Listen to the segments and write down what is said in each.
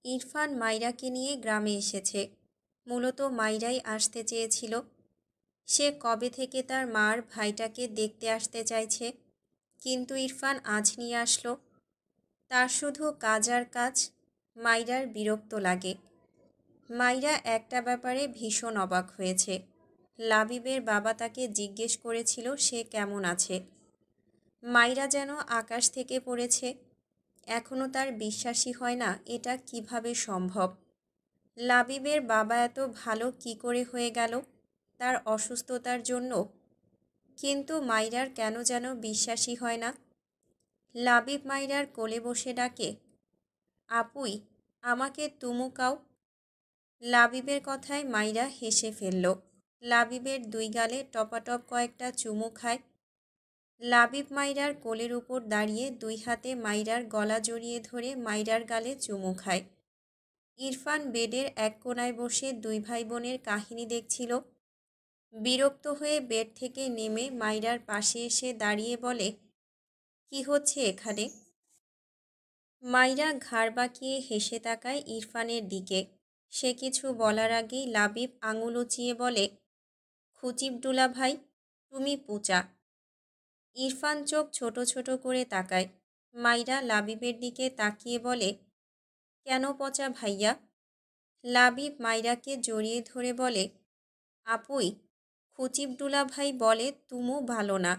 ইরফান মাইরাকে নিয়ে গ্রামে এসেছে। মূলত মাইরাই আসতে চেয়েছিল। সে কবে থেকে তার মার ভাইটাকে দেখতে আসতে চাইছে, কিন্তু ইরফান আজ নিয়ে আসলো। তার শুধু কাজ আর কাজ। মাইরার বিরক্ত লাগে। মাইরা একটা ব্যাপারে ভীষণ অবাক হয়েছে। লাবিবের বাবা তাকে জিজ্ঞেস করেছিল সে কেমন আছে। মাইরা যেন আকাশ থেকে পড়েছে। এখনও তার বিশ্বাসই হয় না এটা কিভাবে সম্ভব। লাবিবের বাবা এত ভালো কি করে হয়ে গেল তার অসুস্থতার জন্য। কিন্তু মাইরার কেন যেন বিশ্বাসই হয় না। লাবিব মাইরার কোলে বসে ডাকে, আপুই, আমাকে তুমুকাও। লাবিবের কথায় মাইরা হেসে ফেলল। লাবিবের দুই গালে টপাটপ কয়েকটা চুমু খায়। লাবিব মাইরার কোলের উপর দাঁড়িয়ে দুই হাতে মাইরার গলা জড়িয়ে ধরে মাইরার গালে চুমু খায়। ইরফান বেডের এক কোণায় বসে দুই ভাই বোনের কাহিনী দেখছিল। বিরক্ত হয়ে বেড থেকে নেমে মাইরার পাশে এসে দাঁড়িয়ে বলে, কি হচ্ছে এখানে? মাইরা ঘাড় বাঁকিয়ে হেসে তাকায় ইরফানের দিকে। সে কিছু বলার আগেই লাবিব আঙুল উঁচিয়ে বলে, খুচিব দুলা ভাই, তুমি পুচা। ইরফান চোখ ছোট ছোট করে তাকায়। মাইরা লাবিবের দিকে তাকিয়ে বলে, কেন পচা ভাইয়া? লাবিব মাইরাকে জড়িয়ে ধরে বলে, আপুই, খুচিব দুলা ভাই বলে তুমু ভালো না।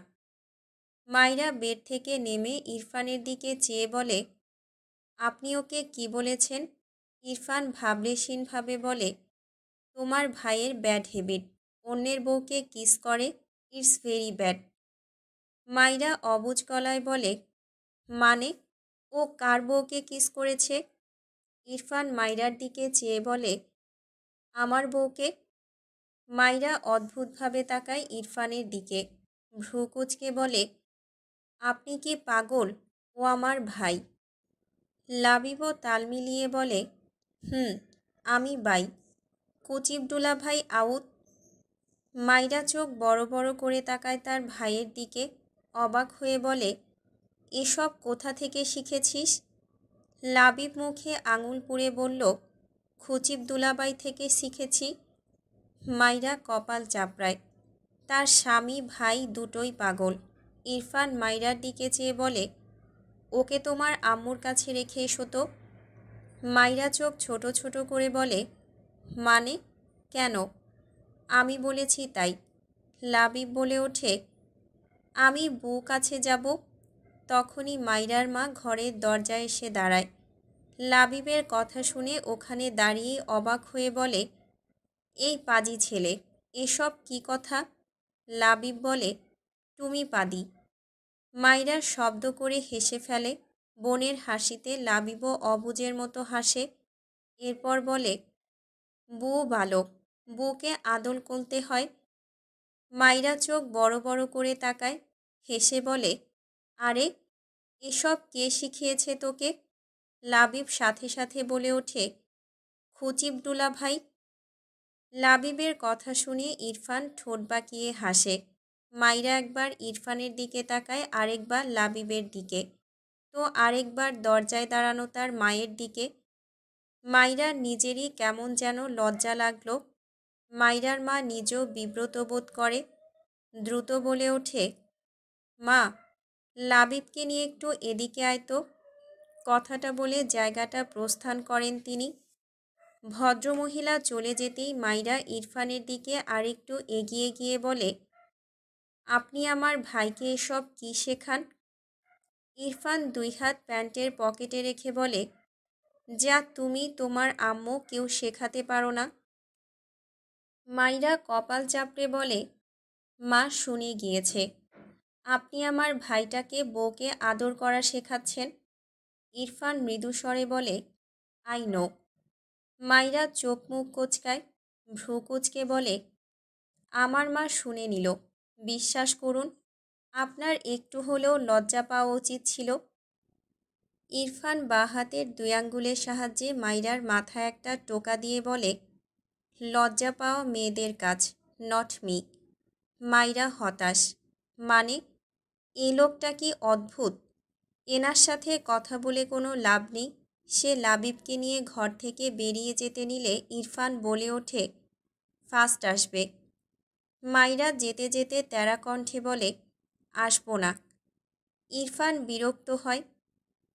মাইরা বেড থেকে নেমে ইরফানের দিকে চেয়ে বলে, আপনি ওকে কি বলেছেন? ইরফান ভাবলেশীনভাবে বলে, তোমার ভাইয়ের ব্যাড হ্যাবিট, অন্যের বউকে কিস করে, ইটস ভেরি ব্যাড। মাইরা অবুঝ গলায় বলে, মানে? ও কার বউকে কিস করেছে? ইরফান মাইরার দিকে চেয়ে বলে, আমার বউকে। মাইরা অদ্ভুতভাবে তাকায় ইরফানের দিকে। ভ্রু কুঁচকে বলে, আপনি কি পাগল? ও আমার ভাই। লাবিবও তাল মিলিয়ে বলে, আমি বাই। কুচিবডুলা ভাই আউট। মাইরা চোখ বড় বড় করে তাকায় তার ভাইয়ের দিকে। অবাক হয়ে বলে, এসব কোথা থেকে শিখেছিস? লাবিব মুখে আঙুল পুড়ে বলল, খুচিব দুলাবাই থেকে শিখেছি। মাইরা কপাল চাপড়ায়। তার স্বামী ভাই দুটোই পাগল। ইরফান মাইরার দিকে চেয়ে বলে, ওকে তোমার আম্মুর কাছে রেখে এসো তো। মাইরা চোখ ছোট ছোট করে বলে, মানে? কেন? আমি বলেছি তাই। লাবিব বলে ওঠে, আমি বউ কাছে যাব। তখনই মাইরার মা ঘরের দরজায় এসে দাঁড়ায়। লাবিবের কথা শুনে ওখানে দাঁড়িয়ে অবাক হয়ে বলে, এই পাজি ছেলে, এসব কি কথা? লাবিব বলে, তুমি পাদি। মাইরা শব্দ করে হেসে ফেলে। বোনের হাসিতে লাবিবও অবুঝের মতো হাসে। এরপর বলে, বউ বালক, বউকে আদল করতে হয়। মাইরা চোখ বড় বড় করে তাকায়, হেসে বলে, আরে, এসব কে শিখিয়েছে তোকে? লাবিব সাথে সাথে বলে ওঠে, খুচিবডুলা ভাই। লাবিবের কথা শুনে ইরফান ঠোঁট বাঁকিয়ে হাসে। মাইরা একবার ইরফানের দিকে তাকায়, আরেকবার লাবিবের দিকে, তো আরেকবার দরজায় দাঁড়ানো তার মায়ের দিকে। মাইরার নিজেরই কেমন যেন লজ্জা লাগলো। মাইরার মা নিজেও বিব্রত বোধ করে। দ্রুত বলে ওঠে, মা, লাবিবকে নিয়ে একটু এদিকে আয় তো। কথাটা বলে জায়গাটা প্রস্থান করেন তিনি। ভদ্রমহিলা চলে যেতেই মাইরা ইরফানের দিকে আরেকটু এগিয়ে গিয়ে বলে, আপনি আমার ভাইকে এসব কি শেখান? ইরফান দুই হাত প্যান্টের পকেটে রেখে বলে, যা তুমি তোমার আম্মু কেউ শেখাতে পারো না। মাইরা কপাল চাপড়ে বলে, মা শুনে গিয়েছে, আপনি আমার ভাইটাকে বউকে আদর করা শেখাচ্ছেন। ইরফান মৃদুস্বরে বলে, আই নো। মাইরা চোখ মুখ কোঁচকায়, ভ্রু কুঁচকে বলে, আমার মা শুনে নিল। বিশ্বাস করুন, আপনার একটু হলেও লজ্জা পাওয়া উচিত ছিল। ইরফান বাঁ হাতের দুই আঙ্গুলের সাহায্যে মাইরার মাথায় একটা টোকা দিয়ে বলে, লজ্জা পাওয়া মেয়েদের কাজ, নট মি। মাইরা হতাশ। মানে? এই লোকটা কি অদ্ভুত। এনার সাথে কথা বলে কোনো লাভ নেই। সে লাবিবকে নিয়ে ঘর থেকে বেরিয়ে যেতে নিলে ইরফান বলে ওঠে, ফার্স্ট আসবে। মাইরা যেতে যেতে তেরা কণ্ঠে বলে, আসবো না। ইরফান বিরক্ত হয়।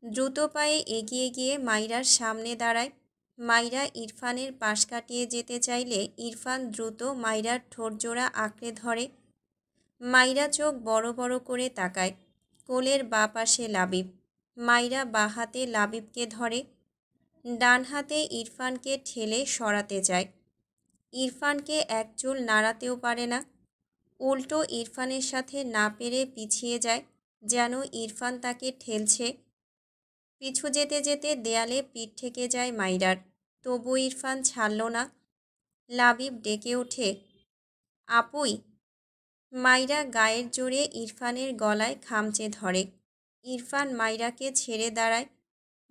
দ্রুত পায়ে এগিয়ে গিয়ে মাইরার সামনে দাঁড়ায়। মাইরা ইরফানের পাশ কাটিয়ে যেতে চাইলে ইরফান দ্রুত মাইরার ঠোঁটজোড়া আঁকড়ে ধরে। মাইরা চোখ বড় বড় করে তাকায়। কোলের বাঁ পাশে লাবিব। মাইরা বাঁ হাতে লাবিবকে ধরে, ডান হাতে ইরফানকে ঠেলে সরাতে যায়। ইরফানকে এক চুল নাড়াতেও পারে না, উল্টো ইরফানের সাথে না পেরে পিছিয়ে যায়, যেন ইরফান তাকে ঠেলছে। পিছু যেতে যেতে দেয়ালে পিঠ ঠেকে যায় মাইরার, তবু ইরফান ছাড়ল না। লাবিব ডেকে ওঠে, আপুই। মাইরা গায়ের জোরে ইরফানের গলায় খামচে ধরে। ইরফান মাইরাকে ছেড়ে দাঁড়ায়।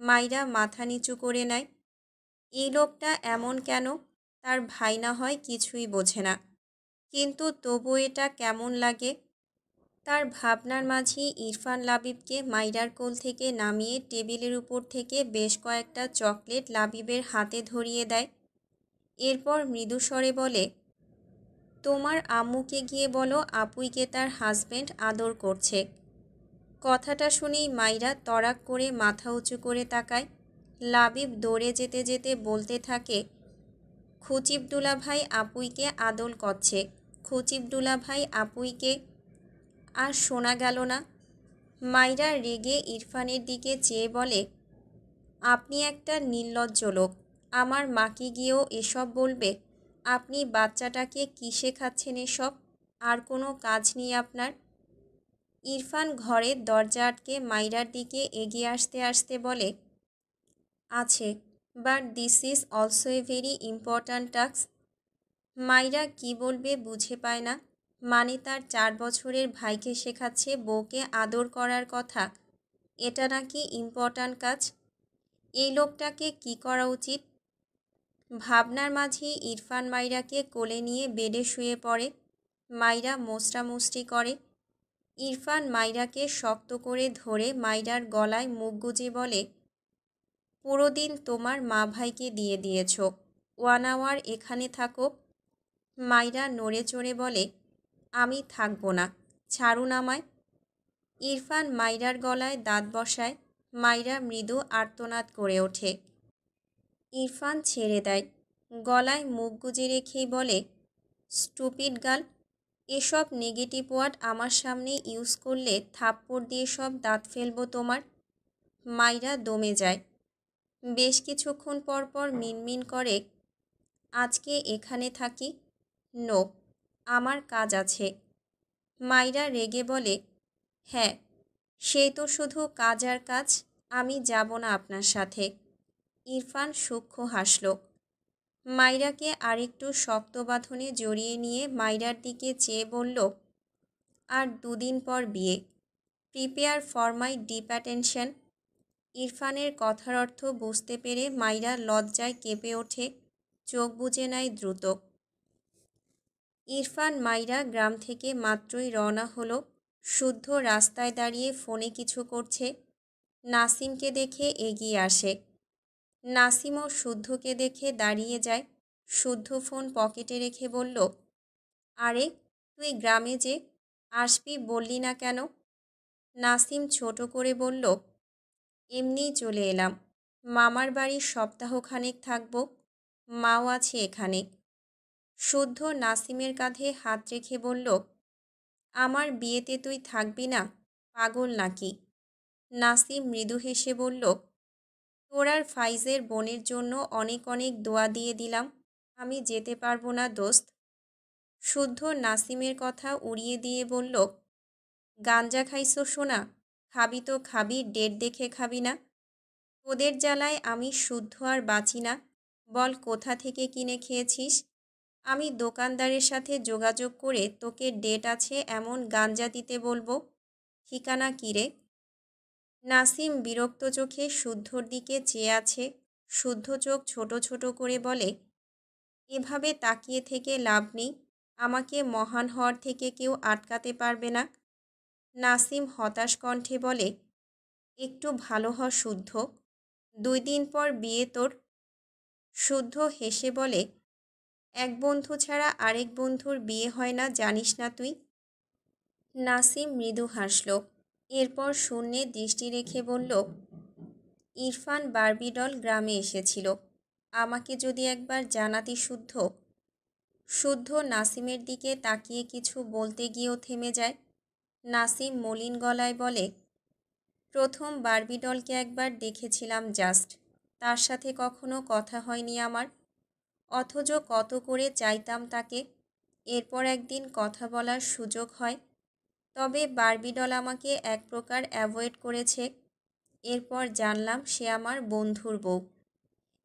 মাইরা মাথা নিচু করে নেয়। এই লোকটা এমন কেন? তার ভাই না হয় কিছুই বোঝে না, কিন্তু তবু এটা কেমন লাগে। তার ভাবনার মাঝেই ইরফান লাবিবকে মাইরার কোল থেকে নামিয়ে টেবিলের উপর থেকে বেশ কয়েকটা চকলেট লাবিবের হাতে ধরিয়ে দেয়। এরপর মৃদু স্বরে বলে, তোমার আম্মুকে গিয়ে বলো আপুইকে তার হাজবেন্ড আদর করছে। কথাটা শুনেই মাইরা তড়াক করে মাথা উঁচু করে তাকায়। লাবিব দৌড়ে যেতে যেতে বলতে থাকে, খুচিব দুলাভাই আপুইকে আদর করছে, খুচিব দুলাভাই আপুইকে। আর শোনা গেল না। মাইরা রেগে ইরফানের দিকে চেয়ে বলে, আপনি একটা নির্লজ্জ লোক, আমার মাকে গিয়েও এসব বলবে? আপনি বাচ্চাটাকে কী শেখাচ্ছেন এসব? আর কোনো কাজ নেই আপনার? ইরফান ঘরের দরজা আটকে মাইরার দিকে এগিয়ে আসতে আসতে বলে, আছে, but this is also a very important task. মাইরা কি বলবে বুঝে পায় না। মানে তার 4 বছরের ভাইকে শেখাচ্ছে বউকে আদর করার কথা, এটা নাকি ইম্পর্ট্যান্ট কাজ? এই লোকটাকে কি করা উচিত? ভাবনার মাঝেই ইরফান মাইরাকে কোলে নিয়ে বেডে শুয়ে পড়ে। মাইরা মোচড়ামুচড়ি করে। ইরফান মাইরাকে শক্ত করে ধরে মাইরার গলায় মুখ গুজে বলে, পুরো দিন তোমার মা ভাইকে দিয়ে দিয়েছ, 1 আওয়ার এখানে থাকো। মাইরা নড়ে চড়ে বলে, আমি থাকবো না, ছাড়ুন আমায়। ইরফান মাইরার গলায় দাঁত বসায়। মাইরা মৃদু আর্তনাদ করে ওঠে। ইরফান ছেড়ে দেয়। গলায় মুখ গুজে রেখেই বলে, স্টুপিড গার্ল, এসব নেগেটিভ ওয়ার্ড আমার সামনে ইউজ করলে থাপ্পড় দিয়ে সব দাঁত ফেলবো তোমার। মাইরা দমে যায়। বেশ কিছুক্ষণ পর পর মিনমিন করে, আজকে এখানে থাকি। নো, আমার কাজ আছে। মাইরা রেগে বলে, হ্যাঁ, সেই তো শুধু কাজ আর কাজ, আমি যাব না আপনার সাথে। ইরফান সূক্ষ্ম হাসল। মাইরাকে আরেকটু শক্ত বাঁধনে জড়িয়ে নিয়ে মাইরার দিকে চেয়ে বলল, আর 2 দিন পর বিয়ে, prepare for my deep attention. ইরফানের কথার অর্থ বুঝতে পেরে মাইরা লজ্জায় কেঁপে ওঠে, চোখ বুজে নেয় দ্রুত। ইরফান মাইরা গ্রাম থেকে মাত্রই রওনা হলো। শুদ্ধ রাস্তায় দাঁড়িয়ে ফোনে কিছু করছে। নাসিমকে দেখে এগিয়ে আসে। নাসিমও শুদ্ধকে দেখে দাঁড়িয়ে যায়। শুদ্ধ ফোন পকেটে রেখে বলল, আরে তুই গ্রামে যে আসবি বললি না কেন? নাসিম ছোট করে বলল, এমনিই চলে এলাম, মামার বাড়ি সপ্তাহখানেক থাকব, মাও আছে এখানে। শুদ্ধ নাসিমের কাঁধে হাত রেখে বলল, আমার বিয়েতে তুই থাকবি না, পাগল নাকি? নাসিম মৃদু হেসে বলল, তোর আর ফাইজের বোনের জন্য অনেক অনেক দোয়া দিয়ে দিলাম, আমি যেতে পারবো না দোস্ত। শুদ্ধ নাসিমের কথা উড়িয়ে দিয়ে বলল, গাঞ্জা খাইছো সোনা? খাবি তো খাবি, ডেট দেখে খাবি না। তোদের জ্বালায় আমি শুদ্ধ আর বাঁচি না। বল কোথা থেকে কিনে খেয়েছিস? আমি দোকানদারের সাথে যোগাযোগ করে তোকে ডেট আছে এমন গাঞ্জা দিতে বলবো। ঠিকানা কী রে? নাসিম বিরক্ত চোখে শুদ্ধর দিকে চেয়ে আছে। শুদ্ধ চোখ ছোট ছোট করে বলে, এভাবে তাকিয়ে থেকে লাভ নেই, আমাকে মহান হওয়ার থেকে কেউ আটকাতে পারবে না। নাসিম হতাশ কণ্ঠে বলে, একটু ভালো হ শুদ্ধ, 2 দিন পর বিয়ে তোর। শুদ্ধ হেসে বলে, এক বন্ধু ছাড়া আরেক বন্ধুর বিয়ে হয় না জানিস না তুই? নাসিম মৃদু হাসল। এরপর শূন্যে দৃষ্টি রেখে বলল, ইরফান বারবিডল গ্রামে এসেছিল। আমাকে যদি একবার জানাতি শুদ্ধ। শুদ্ধ নাসিমের দিকে তাকিয়ে কিছু বলতে গিয়েও থেমে যায়। নাসিম মলিন গলায় বলে, প্রথম বারবিডলকে একবার দেখেছিলাম জাস্ট, তার সাথে কখনো কথা হয়নি আমার, অথচ কত করে চাইতাম তাকে। এরপর একদিন কথা বলার সুযোগ হয়, তবে বারবিডল আমাকে এক প্রকার অ্যাভয়েড করেছে। এরপর জানলাম সে আমার বন্ধুর বউ।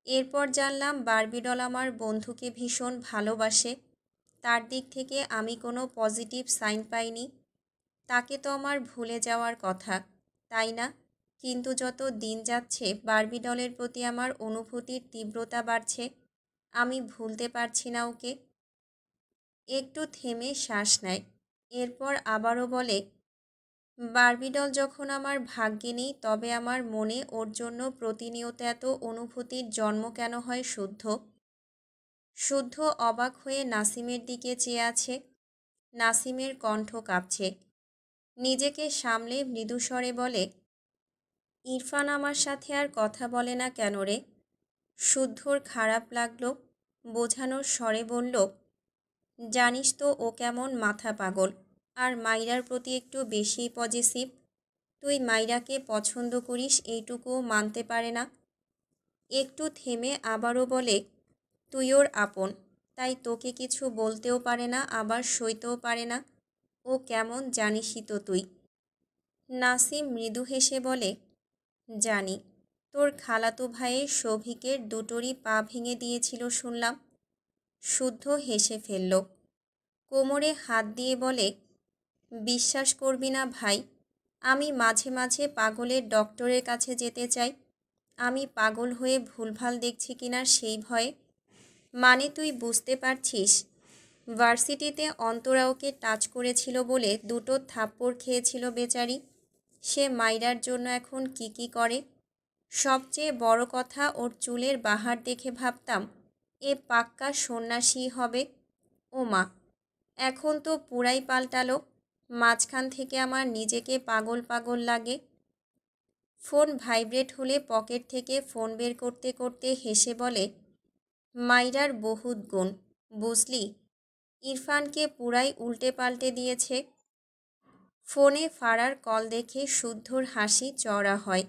এরপর জানলাম বারবিডল আমার বন্ধুকে ভীষণ ভালোবাসে। তার দিক থেকে আমি কোনো পজিটিভ সাইন পাইনি। তাকে তো আমার ভুলে যাওয়ার কথা, তাই না? কিন্তু যত দিন যাচ্ছে বারবিডলের প্রতি আমার অনুভূতির তীব্রতা বাড়ছে। আমি ভুলতে পারছি না ওকে। একটু থেমে শ্বাস নেয়। এরপর আবারও বলে, বারবিডল যখন আমার ভাগ্যে নেই, তবে আমার মনে ওর জন্য প্রতিনিয়ত এত অনুভূতির জন্ম কেন হয় শুদ্ধ? শুদ্ধ অবাক হয়ে নাসিমের দিকে চেয়ে আছে। নাসিমের কণ্ঠ কাঁপছে। নিজেকে সামলে মৃদুস্বরে বলে, ইরফান আমার সাথে আর কথা বলে না কেন রে? শুদ্ধর খারাপ লাগলো। বোঝানোর স্বরে বলল, জানিস তো ও কেমন মাথা পাগল, আর মাইরার প্রতি একটু বেশিই পজেসিভ। তুই মাইরাকে পছন্দ করিস এইটুকুও মানতে পারে না। একটু থেমে আবারও বলে, তুই ওর আপন, তাই তোকে কিছু বলতেও পারে না, আবার সইতেও পারে না। ও কেমন জানিসই তো তুই। নাসিম মৃদু হেসে বলে, জানি। তোর খালাতো ভাইয়ের সৌভিকের দুটোরই পা ভেঙে দিয়েছিল শুনলাম। শুদ্ধ হেসে ফেলল। কোমরে হাত দিয়ে বলে, বিশ্বাস করবি না ভাই, আমি মাঝে মাঝে পাগলের ডক্টরের কাছে যেতে চাই। আমি পাগল হয়ে ভুলভাল দেখছি কিনা সেই ভয়ে। মানে তুই বুঝতে পারছিস? ভার্সিটিতে অন্তরা ওকে টাচ করেছিল বলে দুটো থাপ্পড় খেয়েছিল বেচারি। সে মাইরার জন্য এখন কি করে। সবচেয়ে বড় কথা, ওর চুলের বাহার দেখে ভাবতাম এ পাক্কা সন্ন্যাসী হবে। ও মা, এখন তো পুরাই পাল্টালো। মাঝখান থেকে আমার নিজেকে পাগল পাগল লাগে। ফোন ভাইব্রেট হলে পকেট থেকে ফোন বের করতে করতে হেসে বলে, মাইরার বহুত গুণ, বুঝলি? ইরফানকে পুরাই উল্টে পাল্টে দিয়েছে। ফোনে ফারার কল দেখে শুদ্ধর হাসি চড়া হয়।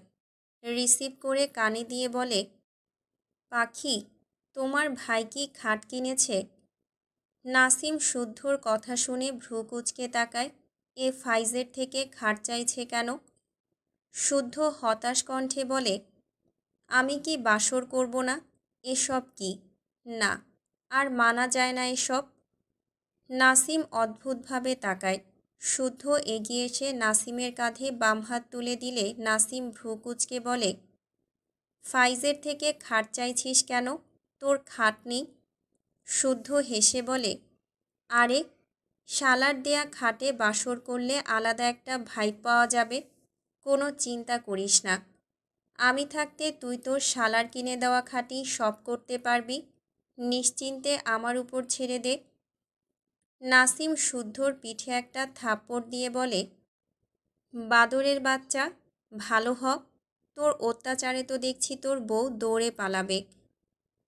রিসিভ করে কানে দিয়ে বলে, পাখি, তোমার ভাই কি খাট কিনেছে? নাসিম শুদ্ধর কথা শুনে ভ্রু কুঁচকে তাকায়। এ ফাইজের থেকে খাট চাইছে কেন? শুদ্ধ হতাশ কণ্ঠে বলে, আমি কি বাসর করব না? এসব কি? না, আর মানা যায় না এসব। নাসিম অদ্ভুতভাবে তাকায়। শুদ্ধ এগিয়ে এসে নাসিমের কাঁধে বাম হাত তুলে দিলে নাসিম ভ্রু কুঁচকে বলে, ফাইজের থেকে খাট চাইছিস কেন? তোর খাট নেই। শুদ্ধ হেসে বলে, আরে, শালার দেয়া খাটে বাসর করলে আলাদা একটা ভাইব পাওয়া যাবে। কোনো চিন্তা করিস না। আমি থাকতে তুই তোর শালার কিনে দেওয়া খাটেই সব করতে পারবি। নিশ্চিন্তে আমার উপর ছেড়ে দে। নাসিম শুদ্ধর পিঠে একটা থাপ্পড় দিয়ে বলে, বাদরের বাচ্চা, ভালো হ। তোর অত্যাচারে তো দেখছি তোর বউ দৌড়ে পালাবে।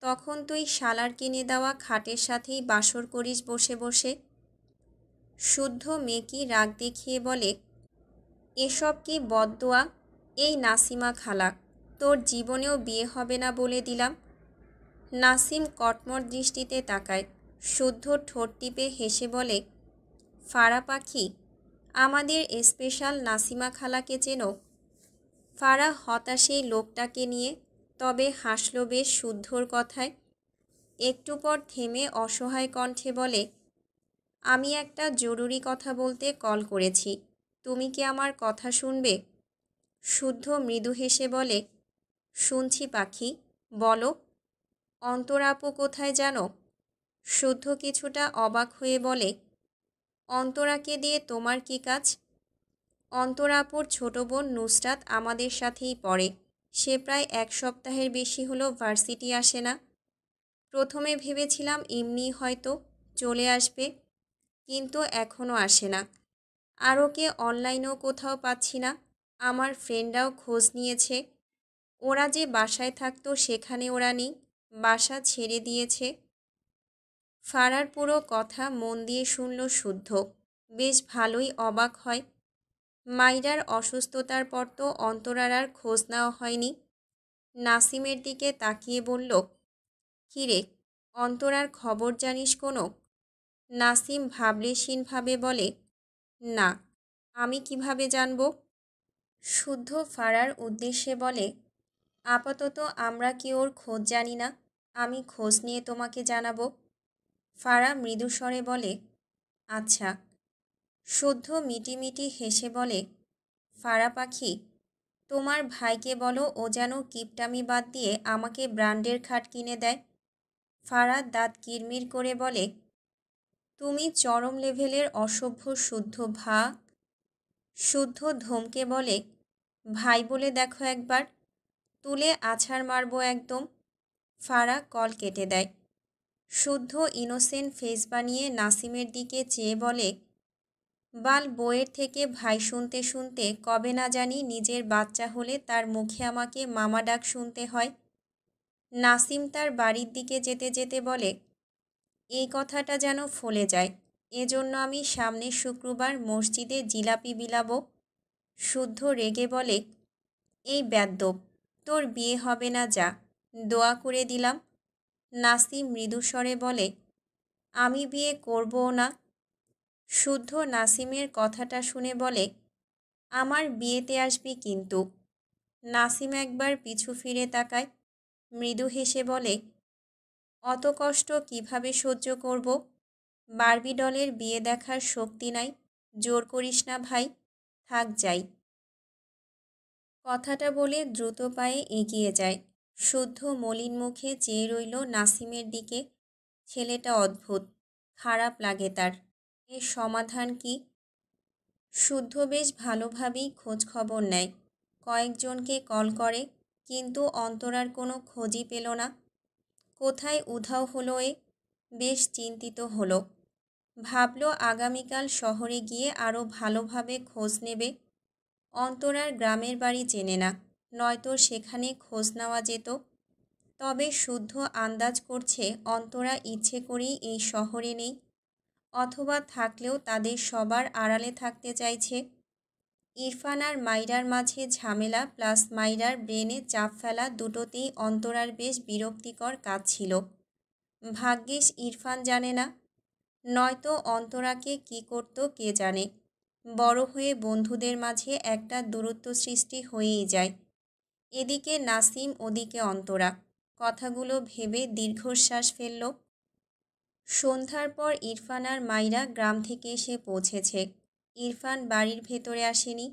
তখন তুই শালার কিনে দেওয়া খাটের সাথেই বাসর করিস বসে বসে। শুদ্ধ মেকি রাগ দেখিয়ে বলে, এসব কি বদদোয়া? এই নাসিমা খালা, তোর জীবনেও বিয়ে হবে না বলে দিলাম। নাসিম কটমট দৃষ্টিতে তাকায়। শুদ্ধ ঠোঁট টিপে হেসে বলে, ফারা পাখি, আমাদের স্পেশাল নাসিমা খালাকে চেনো? ফারা হতাশে লোকটাকে নিয়ে, তবে হাসল বেশ শুদ্ধর কথায়। একটু পর থেমে অসহায় কণ্ঠে বলে, আমি একটা জরুরি কথা বলতে কল করেছি। তুমি কি আমার কথা শুনবে? শুদ্ধ মৃদু হেসে বলে, শুনছি পাখি, বলো। অন্তরা আপু কোথায় জানো? শুদ্ধ কিছুটা অবাক হয়ে বলে, অন্তরাকে দিয়ে তোমার কি কাজ? অন্তরা আপুর ছোট বোন নুসরাত আমাদের সাথেই পড়ে। সে প্রায় 1 সপ্তাহের বেশি হলো ভার্সিটি আসে না। প্রথমে ভেবেছিলাম এমনি হয়তো চলে আসবে, কিন্তু এখনও আসে না। আর ওকে অনলাইনেও কোথাও পাচ্ছি না। আমার ফ্রেন্ডরাও খোঁজ নিয়েছে, ওরা যে বাসায় থাকতো সেখানে ওরা নেই, বাসা ছেড়ে দিয়েছে। ফারার পুরো কথা মন দিয়ে শুনল শুদ্ধ। বেশ ভালোই অবাক হয়। মাইরার অসুস্থতার পর তো অন্তরার আর খোঁজ নেওয়া হয়নি। নাসিমের দিকে তাকিয়ে বলল, কিরে, অন্তরার খবর জানিস কোনো? নাসিম ভাবলেশীনভাবে বলে, না, আমি কিভাবে জানব? শুদ্ধ ফারার উদ্দেশ্যে বলে, আপাতত আমরা কি ওর খোঁজ জানি না, আমি খোঁজ নিয়ে তোমাকে জানাবো। ফারা মৃদুস্বরে বলে, আচ্ছা। শুদ্ধ মিটিমিটি হেসে বলে, ফারা পাখি, তোমার ভাইকে বলো ও যেন কিপটামি বাদ দিয়ে আমাকে ব্র্যান্ডের খাট কিনে দেয়। ফারা দাঁত কিরমির করে বলে, তুমি চরম লেভেলের অসভ্য শুদ্ধ ভা। শুদ্ধ ধমকে বলে, ভাই বলে দেখো একবার, তুলে আছাড় মারবো একদম। ফারা কল কেটে দেয়। শুদ্ধ ইনোসেন্ট ফেস বানিয়ে নাসিমের দিকে চেয়ে বলে, বাল বইয়ের থেকে ভাই শুনতে শুনতে কবে না জানি নিজের বাচ্চা হলে তার মুখে আমাকে মামা ডাক শুনতে হয়। নাসিম তার বাড়ির দিকে যেতে যেতে বলে, এই কথাটা যেন ফলে যায়, এজন্য আমি সামনের শুক্রবার মসজিদে জিলাপি বিলাবো। শুদ্ধ রেগে বলে, এই বেয়াদ্দপ, তোর বিয়ে হবে না, যা, দোয়া করে দিলাম। নাসিম মৃদুস্বরে বলে, আমি বিয়ে করবও না। শুদ্ধ নাসিমের কথাটা শুনে বলে, আমার বিয়েতে আসবি কিন্তু। নাসিম একবার পিছু ফিরে তাকায়, মৃদু হেসে বলে, অত কষ্ট কিভাবে সহ্য করব? বারবি ডলের বিয়ে দেখার শক্তি নাই, জোর করিস না ভাই, থাক যাই। কথাটা বলে দ্রুত পায়ে এগিয়ে যায়। শুদ্ধ মলিন মুখে চেয়ে রইল নাসিমের দিকে। ছেলেটা অদ্ভুত, খারাপ লাগে তার। এর সমাধান কি? শুদ্ধ বেশ ভালোভাবেই খোঁজ খবর নেয়, কয়েকজনকে কল করে, কিন্তু অন্তরার কোনো খোঁজই পেল না। কোথায় উধাও হলো এ? বেশ চিন্তিত হলো। ভাবল আগামীকাল শহরে গিয়ে আরও ভালোভাবে খোঁজ নেবে। অন্তরার গ্রামের বাড়ি চেনে না, নয়তো সেখানে খোঁজ নেওয়া যেত। তবে শুদ্ধ আন্দাজ করছে অন্তরা ইচ্ছে করেই এই শহরে নেই, অথবা থাকলেও তাদের সবার আড়ালে থাকতে চাইছে। ইরফান আর মাইরার মাঝে ঝামেলা প্লাস মাইরার ব্রেনে চাপ ফেলা দুটোতেই অন্তরার বেশ বিরক্তিকর কাজ ছিল। ভাগ্যিস ইরফান জানে না, নয়তো অন্তরাকে কি করত কে জানে। বড় হয়ে বন্ধুদের মাঝে একটা দূরত্ব সৃষ্টি হয়েই যায়। এদিকে নাসিম, ওদিকে অন্তরা। কথাগুলো ভেবে দীর্ঘশ্বাস ফেলল। সন্ধ্যার পর ইরফান আর মাইরা গ্রাম থেকে এসে পৌঁছেছে। ইরফান বাড়ির ভেতরে আসেনি।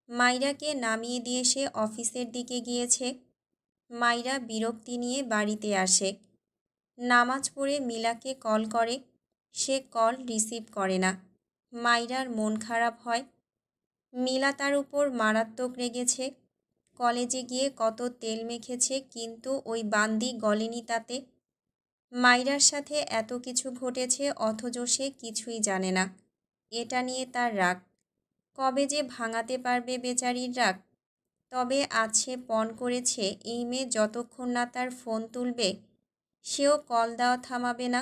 মাইরাকে নামিয়ে দিয়ে সে অফিসের দিকে গিয়েছে। মাইরা বিরক্তি নিয়ে বাড়িতে আসে। নামাজ পড়ে মিলাকে কল করে, সে কল রিসিভ করে না। মাইরার মন খারাপ হয়। মিলা তার উপর মারাত্মক রেগেছে। কলেজে গিয়ে কত তেল মেখেছে, কিন্তু ওই বান্দি গলেনি তাতে। মাইরার সাথে এত কিছু ঘটেছে অথচ সে কিছুই জানে না। এটা নিয়ে তার রাগ। কবে যে ভাঙাতে পারবে বেচারির রাগ। তবে আজ সে পণ করেছে এই মেয়ে যতক্ষণ না তার ফোন তুলবে সেও কল দেওয়া থামাবে না।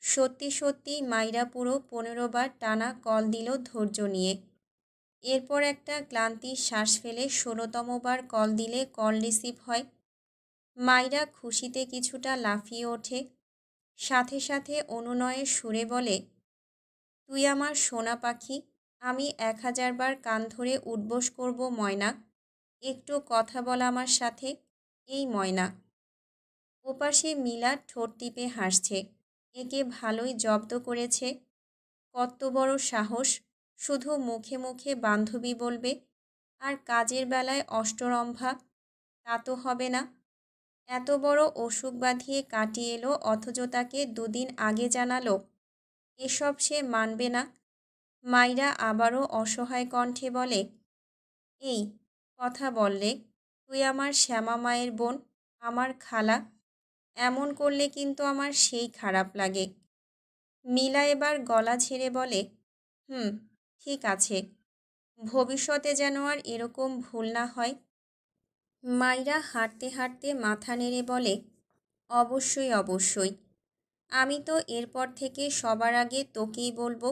সত্যি সত্যি মাইরা পুরো 15 বার টানা কল দিল ধৈর্য নিয়ে। এরপর একটা ক্লান্তির শ্বাস ফেলে 16তম বার কল দিলে কল রিসিভ হয়। মাইরা খুশিতে কিছুটা লাফিয়ে ওঠে, সাথে সাথে অনুনয়ের সুরে বলে, তুই আমার সোনা পাখি, আমি 1000 বার কান ধরে উঠবোস করব ময়না, একটু কথা বল আমার সাথে, এই ময়না। ওপাশে মিলা ঠোঁট টিপে হাসছে। একে ভালোই জব্দ করেছে। কত বড় সাহস, শুধু মুখে মুখে বান্ধবী বলবে আর কাজের বেলায় অষ্টরম্ভা। তা তো হবে না। এত বড় অসুখ বাঁধিয়ে কাটিয়ে এলো অথচ তাকে 2 দিন আগে জানালো। এসব সে মানবে না। মাইরা আবারও অসহায় কণ্ঠে বলে, এই কথা বললে, তুই আমার শ্যামা মায়ের বোন, আমার খালা। এমন করলে কিন্তু আমার সেই খারাপ লাগে। মিলা এবার গলা ঝেড়ে বলে, হুম, ঠিক আছে, ভবিষ্যতে যেন আর এরকম ভুল না হয়। মাইরা হাঁটতে হাঁটতে মাথা নেড়ে বলে, অবশ্যই অবশ্যই, আমি তো এরপর থেকে সবার আগে তোকেই বলবো,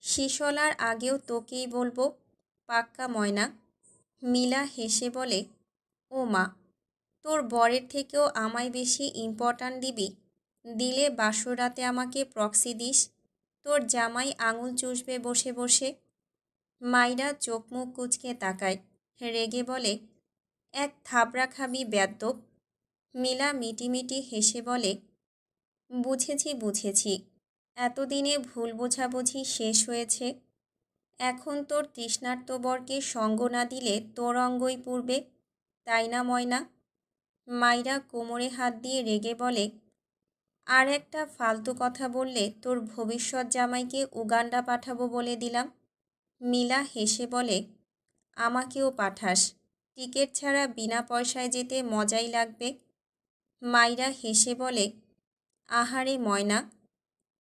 শিশলার আগেও তোকেই বলবো, পাক্কা ময়না। মিলা হেসে বলে, ও মা, তোর বরের থেকেও আমায় বেশি ইম্পর্ট্যান্ট দিবি? দিলে বাসর রাতে আমাকে প্রক্সি দিস, তোর জামাই আঙুল চুষবে বসে বসে। মাইরা চোখ মুখ কুঁচকে তাকায়, রেগে বলে, এক থাবড়া খাবি বেয়াদ্দপ। মিলা মিটিমিটি হেসে বলে, বুঝেছি বুঝেছি, এতদিনে ভুল বোঝাবুঝি শেষ হয়েছে। এখন তোর তৃষ্ণার্ত বরকে সঙ্গ না দিলে তোর অঙ্গই পুড়বে, তাই না ময়না? মাইরা কোমরে হাত দিয়ে রেগে বলে, আর একটা ফালতু কথা বললে তোর ভবিষ্যৎ জামাইকে উগান্ডা পাঠাবো বলে দিলাম। মিলা হেসে বলে, আমাকেও পাঠাস, টিকিট ছাড়া বিনা পয়সায় যেতে মজাই লাগবে। মাইরা হেসে বলে, আহারে ময়না,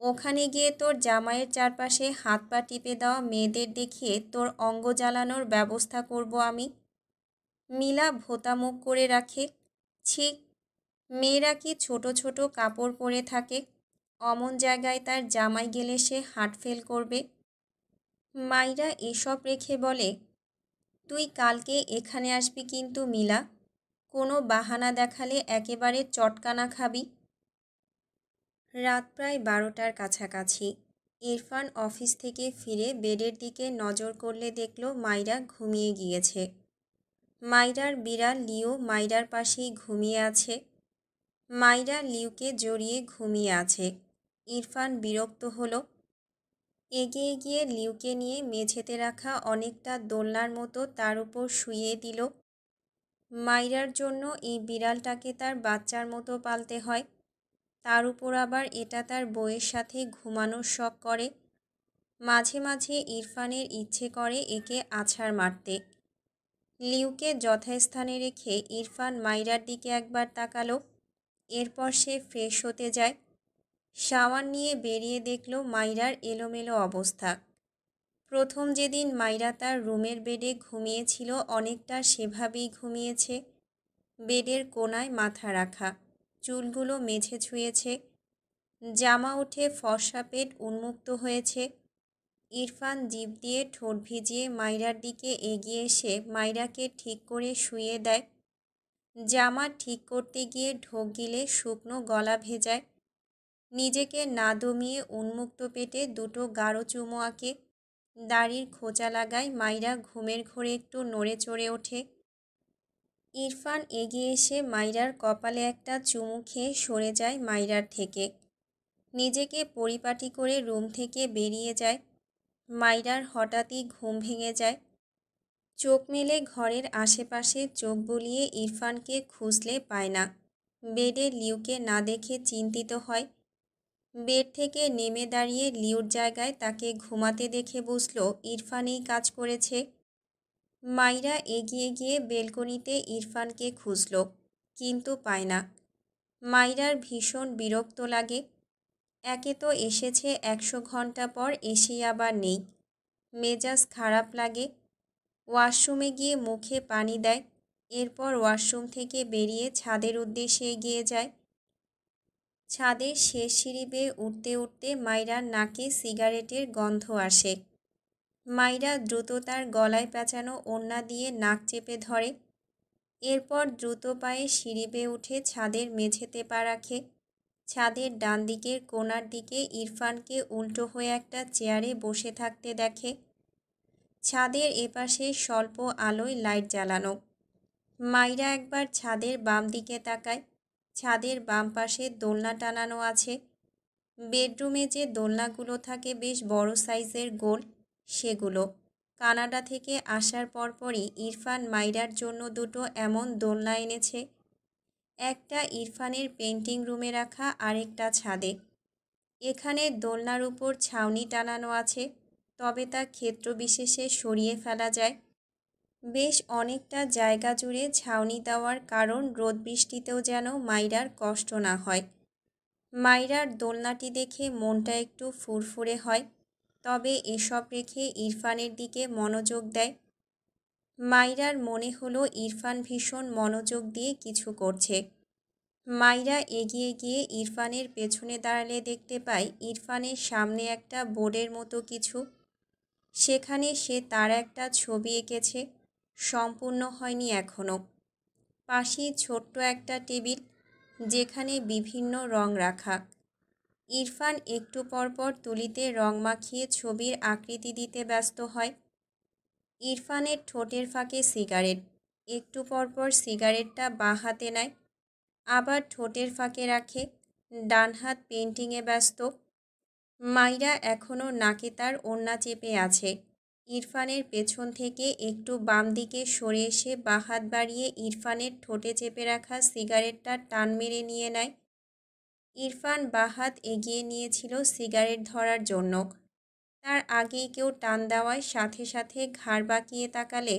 ওখানে গিয়ে তোর জামাইয়ের চারপাশে হাত পা টিপে দেওয়া মেয়েদের দেখিয়ে তোর অঙ্গ জ্বালানোর ব্যবস্থা করব আমি। মিলা ভোতা মুখ করে রাখে, ছি, মেয়েরা কি ছোট ছোট কাপড় পরে থাকে, অমন জায়গায় তার জামাই গেলে সে হার্ট ফেল করবে। মাইরা এসব রেখে বলে, তুই কালকে এখানে আসবি কিন্তু মিলা, কোনো বাহানা দেখালে একেবারে চটকানা খাবি। রাত প্রায় 12টার কাছাকাছি। ইরফান অফিস থেকে ফিরে বেডের দিকে নজর করলে দেখল মাইরা ঘুমিয়ে গিয়েছে। মাইরার বিড়াল লিও মাইরার পাশেই ঘুমিয়ে আছে। মাইরা লিউকে জড়িয়ে ঘুমিয়ে আছে। ইরফান বিরক্ত হলো। এগিয়ে গিয়ে লিউকে নিয়ে মেঝেতে রাখা অনেকটা দোলনার মতো তার উপর শুইয়ে দিল। মাইরার জন্য এই বিড়ালটাকে তার বাচ্চার মতো পালতে হয়, তার উপর আবার এটা তার বউয়ের সাথে ঘুমানোর শখ করে। মাঝে মাঝে ইরফানের ইচ্ছে করে একে আছাড় মারতে। লিউকে যথাস্থানে রেখে ইরফান মাইরার দিকে একবার তাকালো, এরপর সে ফ্রেশ হতে যায়। শাওয়ার নিয়ে বেরিয়ে দেখল মাইরার এলোমেলো অবস্থা। প্রথম যেদিন মাইরা তার রুমের বেডে ঘুমিয়েছিল অনেকটা সেভাবেই ঘুমিয়েছে। বেডের কোণায় মাথা রাখা, চুলগুলো মেঝে ছুঁয়েছে, জামা উঠে ফর্সা পেট উন্মুক্ত হয়েছে। ইরফান জিভ দিয়ে ঠোঁট ভিজিয়ে মাইরার দিকে এগিয়ে এসে মাইরাকে ঠিক করে শুইয়ে দেয়। জামা ঠিক করতে গিয়ে ঢোক গিলে শুকনো গলা ভেজায়। নিজেকে না দমিয়ে উন্মুক্ত পেটে দুটো গাঢ় চুমো আঁকে। দাড়ির খোঁচা লাগায় মাইরা ঘুমের ঘোরে একটু নড়ে চড়ে ওঠে। ইরফান এগিয়ে এসে মাইরার কপালে একটা চুমু খেয়ে সরে যায় মাইরার থেকে। নিজেকে পরিপাটি করে রুম থেকে বেরিয়ে যায়। মাইরার হঠাৎই ঘুম ভেঙে যায়। চোখ মেলে ঘরের আশেপাশে চোখ বুলিয়ে ইরফানকে খুঁজলে পায় না। বেডে লিউকে না দেখে চিন্তিত হয়। বেড থেকে নেমে দাঁড়িয়ে লিউর জায়গায় তাকে ঘুমাতে দেখে বুঝল ইরফানই কাজ করেছে। মাইরা এগিয়ে গিয়ে বেলকনিতে ইরফানকে খুঁজল, কিন্তু পায় না। মাইরার ভীষণ বিরক্ত লাগে। একে তো এসেছে 100 ঘন্টা পর, এসেই আবার নেই। মেজাজ খারাপ লাগে। ওয়াশরুমে গিয়ে মুখে পানি দেয়। এরপর ওয়াশরুম থেকে বেরিয়ে ছাদের উদ্দেশ্যে এগিয়ে যায়। ছাদের শেষ সিঁড়ি বেয়ে উঠতে উঠতে মাইরার নাকে সিগারেটের গন্ধ আসে। মাইরা দ্রুত তার গলায় পেঁচানো ওড়না দিয়ে নাক চেপে ধরে। এরপর দ্রুত পায়ে সিঁড়ি বেয়ে উঠে ছাদের মেঝেতে পা রাখে। ছাদের ডান দিকের কোণার দিকে ইরফানকে উল্টো হয়ে একটা চেয়ারে বসে থাকতে দেখে। ছাদের এপাশে স্বল্প আলোয় লাইট জ্বালানো। মাইরা একবার ছাদের বাম দিকে তাকায়। ছাদের বাম পাশে দোলনা টানানো আছে। বেডরুমে যে দোলনাগুলো থাকে বেশ বড় সাইজের গোল, সেগুলো। কানাডা থেকে আসার পরপরই ইরফান মাইরার জন্য দুটো এমন দোলনা এনেছে। একটা ইরফানের পেন্টিং রুমে রাখা, আরেকটা ছাদে। এখানে দোলনার উপর ছাউনি টানানো আছে, তবে তা ক্ষেত্র বিশেষে সরিয়ে ফেলা যায়। বেশ অনেকটা জায়গা জুড়ে ছাউনি দেওয়ার কারণ রোদ বৃষ্টিতেও যেন মাইরার কষ্ট না হয়। মাইরার দোলনাটি দেখে মনটা একটু ফুরফুরে হয়, তবে এসব রেখে ইরফানের দিকে মনোযোগ দেয়। মাইরার মনে হলো ইরফান ভীষণ মনোযোগ দিয়ে কিছু করছে। মাইরা এগিয়ে গিয়ে ইরফানের পেছনে দাঁড়ালে দেখতে পায় ইরফানের সামনে একটা বোর্ডের মতো কিছু। সেখানে সে তার একটা ছবি এঁকেছে, সম্পূর্ণ হয়নি এখনও। পাশেই ছোট্ট একটা টেবিল, যেখানে বিভিন্ন রং রাখা। ইরফান একটু পরপর তুলিতে রং মাখিয়ে ছবির আকৃতি দিতে ব্যস্ত হয়। ইরফানের ঠোঁটের ফাঁকে সিগারেট, একটু পরপর সিগারেটটা বাঁ হাতে নেয়, আবার ঠোঁটের ফাঁকে রাখে, ডান হাত পেন্টিংয়ে ব্যস্ত। মাইরা এখনও নাকে তার ওড়না চেপে আছে। ইরফানের পেছন থেকে একটু বাম দিকে সরে এসে বাঁ হাত বাড়িয়ে ইরফানের ঠোঁটে চেপে রাখা সিগারেটটা টান মেরে নিয়ে নেয়। ইরফান বাঁ হাত এগিয়ে নিয়েছিল সিগারেট ধরার জন্য। তার আগেই কেউ টান দেওয়ায় সাথে সাথে ঘাড় বাঁকিয়ে তাকালে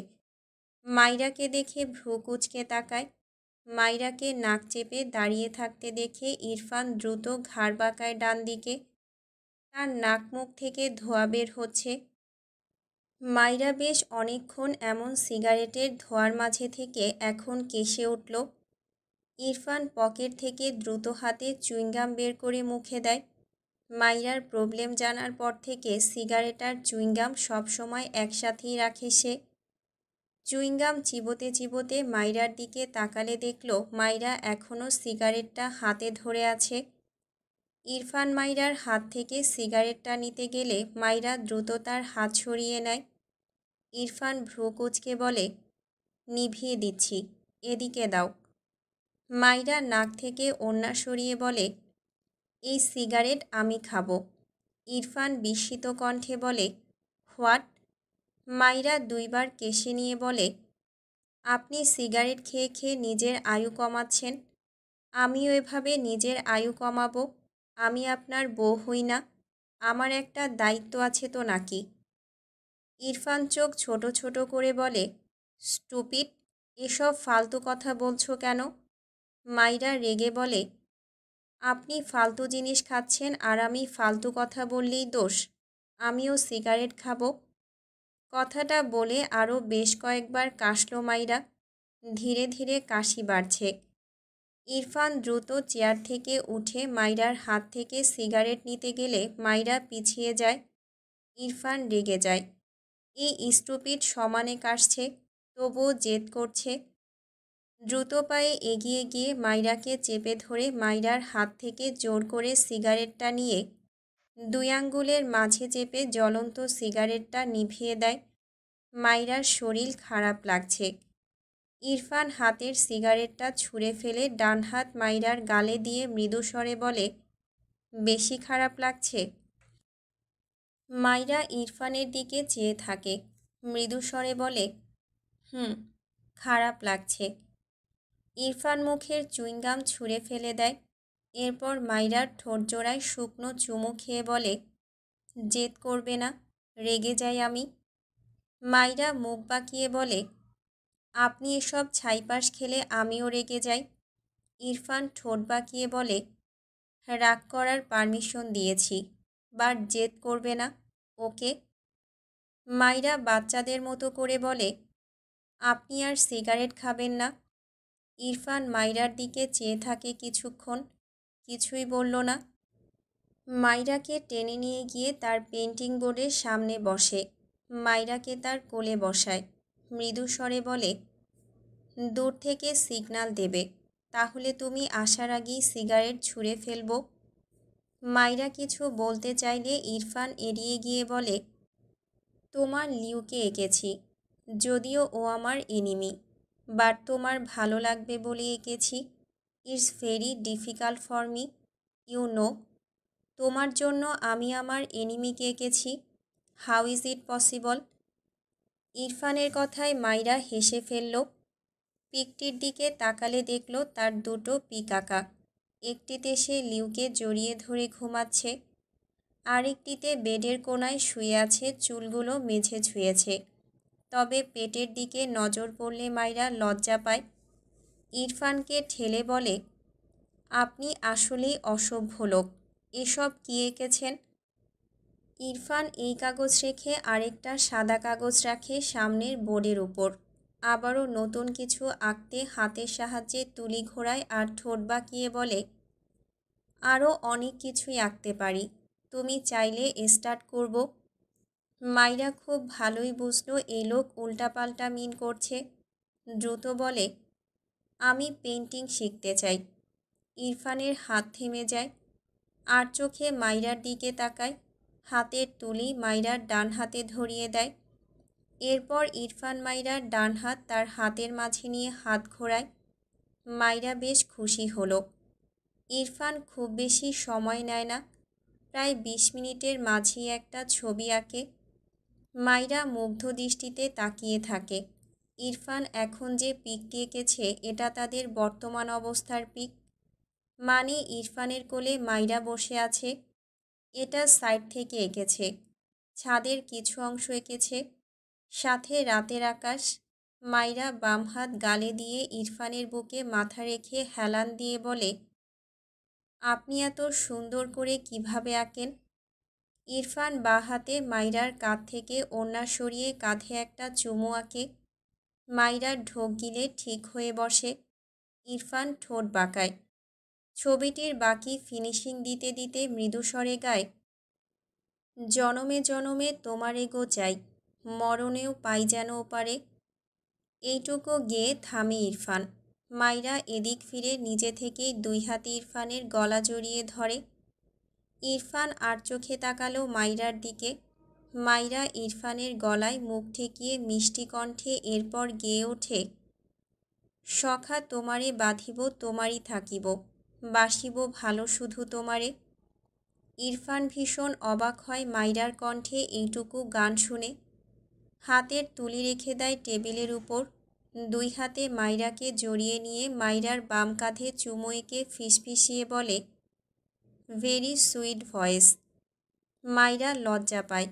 মাইরাকে দেখে ভ্রু কুঁচকে তাকায়। মাইরাকে নাক চেপে দাঁড়িয়ে থাকতে দেখে ইরফান দ্রুত ঘাড় বাঁকায় ডান দিকে। তার নাক মুখ থেকে ধোঁয়া বের হচ্ছে। মাইরা বেশ অনেকক্ষণ এমন সিগারেটের ধোঁয়ার মাঝে থেকে এখন কেশে উঠল। ইরফান পকেট থেকে দ্রুত হাতে চুইংগাম বের করে মুখে দেয়। মাইরার প্রবলেম জানার পর থেকে সিগারেট আর চুইংগাম সবসময় একসাথেই রাখে সে। চুইংগাম চিবোতে চিবোতে মাইরার দিকে তাকালে দেখল মাইরা এখনও সিগারেটটা হাতে ধরে আছে। ইরফান মাইরার হাত থেকে সিগারেটটা নিতে গেলে মাইরা দ্রুত তার হাত সরিয়ে নেয়। ইরফান ভ্রু কুঁচকে বলে, নিভিয়ে দিচ্ছি, এদিকে দাও। মাইরা নাক থেকে ওড়না সরিয়ে বলে, এই সিগারেট আমি খাবো। ইরফান বিস্মিত কণ্ঠে বলে, হোয়াট? মাইরা দুইবার কেশে নিয়ে বলে, আপনি সিগারেট খেয়ে খেয়ে নিজের আয়ু কমাচ্ছেন, আমিও এভাবে নিজের আয়ু কমাবো? আমি আপনার বউ হই না? আমার একটা দায়িত্ব আছে তো নাকি? ইরফান চোখ ছোট ছোট করে বলে, স্টুপিড, এসব ফালতু কথা বলছো কেন? মাইরা রেগে বলে, আপনি ফালতু জিনিস খাচ্ছেন আর আমি ফালতু কথা বললেই দোষ? আমিও সিগারেট খাবো? কথাটা বলে আরও বেশ কয়েকবার কাশল মাইরা। ধীরে ধীরে কাশি বাড়ছে। ইরফান দ্রুত চেয়ার থেকে উঠে মাইরার হাত থেকে সিগারেট নিতে গেলে মাইরা পিছিয়ে যায়। ইরফান রেগে যায়। এই স্টুপিড সমানে কাশছে, তবুও জেদ করছে। দ্রুত পায়ে এগিয়ে গিয়ে মাইরাকে চেপে ধরে মাইরার হাত থেকে জোর করে সিগারেটটা নিয়ে দুই আঙ্গুলের মাঝে চেপে জ্বলন্ত সিগারেটটা নিভিয়ে দেয়। মাইরার শরীর খারাপ লাগছে। ইরফান হাতের সিগারেটটা ছুঁড়ে ফেলে ডান হাত মাইরার গালে দিয়ে মৃদু স্বরে বলে, বেশি খারাপ লাগছে? মাইরা ইরফানের দিকে চেয়ে থাকে, মৃদু স্বরে বলে, খারাপ লাগছে। ইরফান মুখের চুইংগাম ছুঁড়ে ফেলে দেয়। এরপর মাইরার ঠোঁটজোড়ায় শুকনো চুমু খেয়ে বলে, জেদ করবে না, রেগে যাই আমি। মাইরা মুখ বাঁকিয়ে বলে, আপনি এসব ছাইপাশ খেলে আমিও রেগে যাই। ইরফান ঠোঁট বাঁকিয়ে বলে, রাগ করার পারমিশন দিয়েছি, বাট জেদ করবে না, ওকে? মাইরা বাচ্চাদের মতো করে বলে, আপনি আর সিগারেট খাবেন না? ইরফান মাইরার দিকে চেয়ে থাকে কিছুক্ষণ, কিছুই বলল না। মাইরাকে টেনে নিয়ে গিয়ে তার পেন্টিং বোর্ডের সামনে বসে। মাইরাকে তার কোলে বসায়। মৃদু স্বরে বলে, দূর থেকে সিগন্যাল দেবে, তাহলে তুমি আসার আগেই সিগারেট ছুঁড়ে ফেলব। মাইরা কিছু বলতে চাইলে ইরফান এড়িয়ে গিয়ে বলে, তোমার লিউকে এঁকেছি, যদিও ও আমার এনিমি, বাট তোমার ভালো লাগবে বলে এঁকেছি। It's very difficult for me, you know. তোমার জন্য আমি আমার এনিমিকে এঁকেছি। How is it possible? Maira কথায় মাইরা হেসে ফেলল। পিকটির দিকে তাকালে দেখল তার দুটো পিক আঁকা। একটিতে সে লিউকে জড়িয়ে ধরে ঘুমাচ্ছে, আরেকটিতে বেডের কোণায় শুয়ে আছে, চুলগুলো মেঝে ছুঁয়েছে। তবে পেটের দিকে নজর পড়লে মাইরা লজ্জা পায়। ইরফানকে ঠেলে বলে, আপনি আসলেই অসভ্য লোক, এসব কী এঁকেছেন? ইরফান এই কাগজ রেখে আরেকটা সাদা কাগজ রাখে সামনের বোর্ডের উপর। আবারও নতুন কিছু আঁকতে হাতের সাহায্যে তুলি ঘোরায় আর ঠোঁট বাঁকিয়ে বলে, আরও অনেক কিছুই আঁকতে পারি, তুমি চাইলে স্টার্ট করব। মাইরা খুব ভালোই বুঝলো এই লোক উল্টাপাল্টা মিন করছে। দ্রুত বলে, আমি পেন্টিং শিখতে চাই। ইরফানের হাত থেমে যায়, আর চোখে মাইরার দিকে তাকায়। হাতের তুলি মাইরার ডান হাতে ধরিয়ে দেয়। এরপর ইরফান মাইরার ডান হাত তার হাতের মাঝে নিয়ে হাত ঘোরায়। মাইরা বেশ খুশি হলো। ইরফান খুব বেশি সময় নেয় না, প্রায় 20 মিনিটের মাঝেই একটা ছবি আঁকে। মাইরা মুগ্ধ দৃষ্টিতে তাকিয়ে থাকে। ইরফান এখন যে পিকটি এঁকেছে এটা তাদের বর্তমান অবস্থার পিক, মানে ইরফানের কোলে মাইরা বসে আছে। এটা সাইড থেকে এঁকেছে, ছাদের কিছু অংশ এঁকেছে, সাথে রাতের আকাশ। মাইরা বাম হাত গালে দিয়ে ইরফানের বুকে মাথা রেখে হেলান দিয়ে বলে, আপনি এত সুন্দর করে কিভাবে আঁকেন? ইরফান বাঁ হাতে মাইরার কাঁধ থেকে ওড়না সরিয়ে কাঁধে একটা চুমু আঁকে। মাইরার ঢোক গিলে ঠিক হয়ে বসে। ইরফান ঠোঁট বাঁকায়। ছবিটির বাকি ফিনিশিং দিতে দিতে মৃদু স্বরে গায়, জনমে জনমে তোমার এগো চাই, মরণেও পাই যেন ওপারে। এইটুকু গেয়ে থামে ইরফান। মাইরা এদিক ফিরে নিজে থেকেই 2 হাতে ইরফানের গলা জড়িয়ে ধরে। ইরফান আর চোখে তাকালো মাইরার দিকে। মাইরা ইরফানের গলায় মুখ ঠেকিয়ে মিষ্টি কণ্ঠে এরপর গেয়ে ওঠে, সখা তোমারে বাঁধিব তোমারই থাকিব, বাসিব ভালো শুধু তোমারে। ইরফান ভীষণ অবাক হয় মাইরার কণ্ঠে এইটুকু গান শুনে। হাতের তুলি রেখে দেয় টেবিলের উপর। 2 হাতে মাইরাকে জড়িয়ে নিয়ে মাইরার বাম কাঁধে চুমু এঁকে ফিসফিসিয়ে বলে, ভেরি সুইট ভয়েস। মাইরা লজ্জা পায়।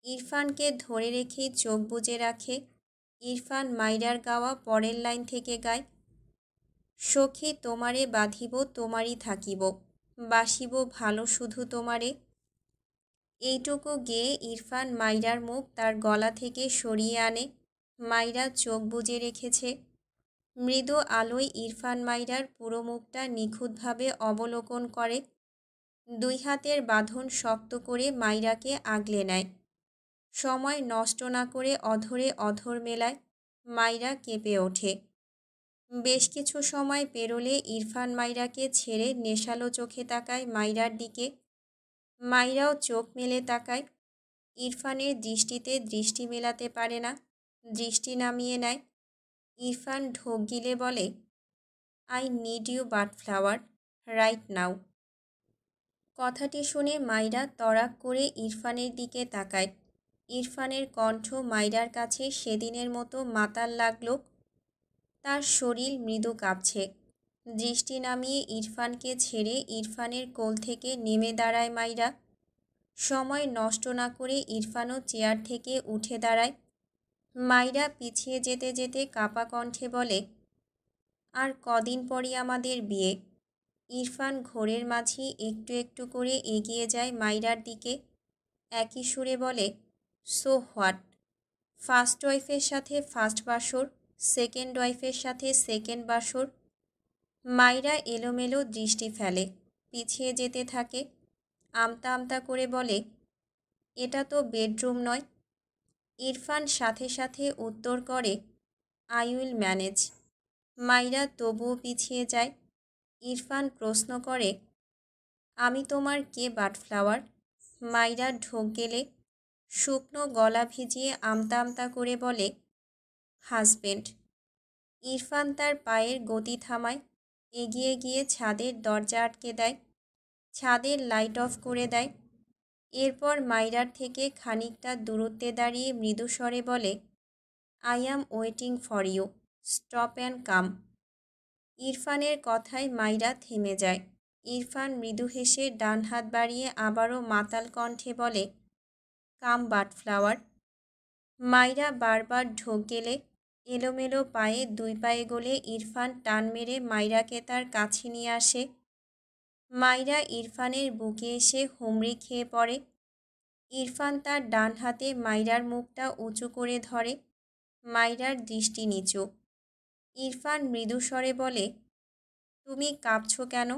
ইরফানকে ধরে রেখেই চোখ বুজে রাখে। ইরফান মাইরার গাওয়া পরের লাইন থেকে গায়, সখী তোমারে বাঁধিব তোমারই থাকিব, বাসিব ভালো শুধু তোমারে। এইটুকু গেয়ে ইরফান মাইরার মুখ তার গলা থেকে সরিয়ে আনে। মাইরা চোখ বুজে রেখেছে। মৃদু আলোয় ইরফান মাইরার পুরো মুখটা নিখুঁতভাবে অবলোকন করে। 2 হাতের বাঁধন শক্ত করে মাইরাকে আগলে নেয়। সময় নষ্ট না করে অধরে অধর মেলায়। মাইরা কেঁপে ওঠে। বেশ কিছু সময় পেরোলে ইরফান মাইরাকে ছেড়ে নেশালো চোখে তাকায় মাইরার দিকে। মাইরাও চোখ মেলে তাকায়। ইরফানের দৃষ্টিতে দৃষ্টি মেলাতে পারে না, দৃষ্টি নামিয়ে নেয়। ইরফান ঢোক গিলে বলে, I need you but flower, right now. কথাটি শুনে মাইরা তড়াক করে ইরফানের দিকে তাকায়। ইরফানের কণ্ঠ মাইরার কাছে সেদিনের মতো মাতাল লাগলো। তার শরীর মৃদু কাঁপছে। দৃষ্টি নামিয়ে ইরফানকে ছেড়ে ইরফানের কোল থেকে নেমে দাঁড়ায় মাইরা। সময় নষ্ট না করে ইরফানও চেয়ার থেকে উঠে দাঁড়ায়। মাইরা পিছিয়ে যেতে যেতে কাঁপা কণ্ঠে বলে, আর কদিন পরই আমাদের বিয়ে। ইরফান ঘোরের মাঝে একটু একটু করে এগিয়ে যায় মাইরার দিকে। একই সুরে বলে, সো হোয়াট, ফার্স্ট ওয়াইফের সাথে ফার্স্ট বাসর, সেকেন্ড ওয়াইফের সাথে সেকেন্ড বাসর। মাইরা এলোমেলো দৃষ্টি ফেলে, পিছিয়ে যেতে থাকে। আমতা আমতা করে বলে, এটা তো বেডরুম নয়। ইরফান সাথে সাথে উত্তর করে, আই উইল ম্যানেজ। মাইরা তবুও পিছিয়ে যায়। ইরফান প্রশ্ন করে, আমি তোমার কে বাটফ্লাওয়ার? মাইরা ঢোক গেলে শুকনো গলা ভিজিয়ে আমতা আমতা করে বলে, হাজবেন্ড। ইরফান তার পায়ের গতি থামায়, এগিয়ে গিয়ে ছাদের দরজা আটকে দেয়, ছাদের লাইট অফ করে দেয়। এরপর মাইরার থেকে খানিকটা দূরত্বে দাঁড়িয়ে মৃদু স্বরে বলে, I am waiting for you, stop and come. ইরফানের কথায় মাইরা থেমে যায়। ইরফান মৃদু হেসে ডান হাত বাড়িয়ে আবারও মাতাল কণ্ঠে বলে, কাম বাটফ্লাওয়ার। মাইরা বারবার ঢোক গেলে এলোমেলো পায়ে 2 পায়ে গলে ইরফান টান মেরে মাইরাকে তার কাছে নিয়ে আসে। মাইরা ইরফানের বুকে এসে হুমড়ি খেয়ে পড়ে। ইরফান তার ডান হাতে মাইরার মুখটা উঁচু করে ধরে। মাইরার দৃষ্টি নিচু। ইরফান মৃদু স্বরে বলে, তুমি কাঁপছো কেন?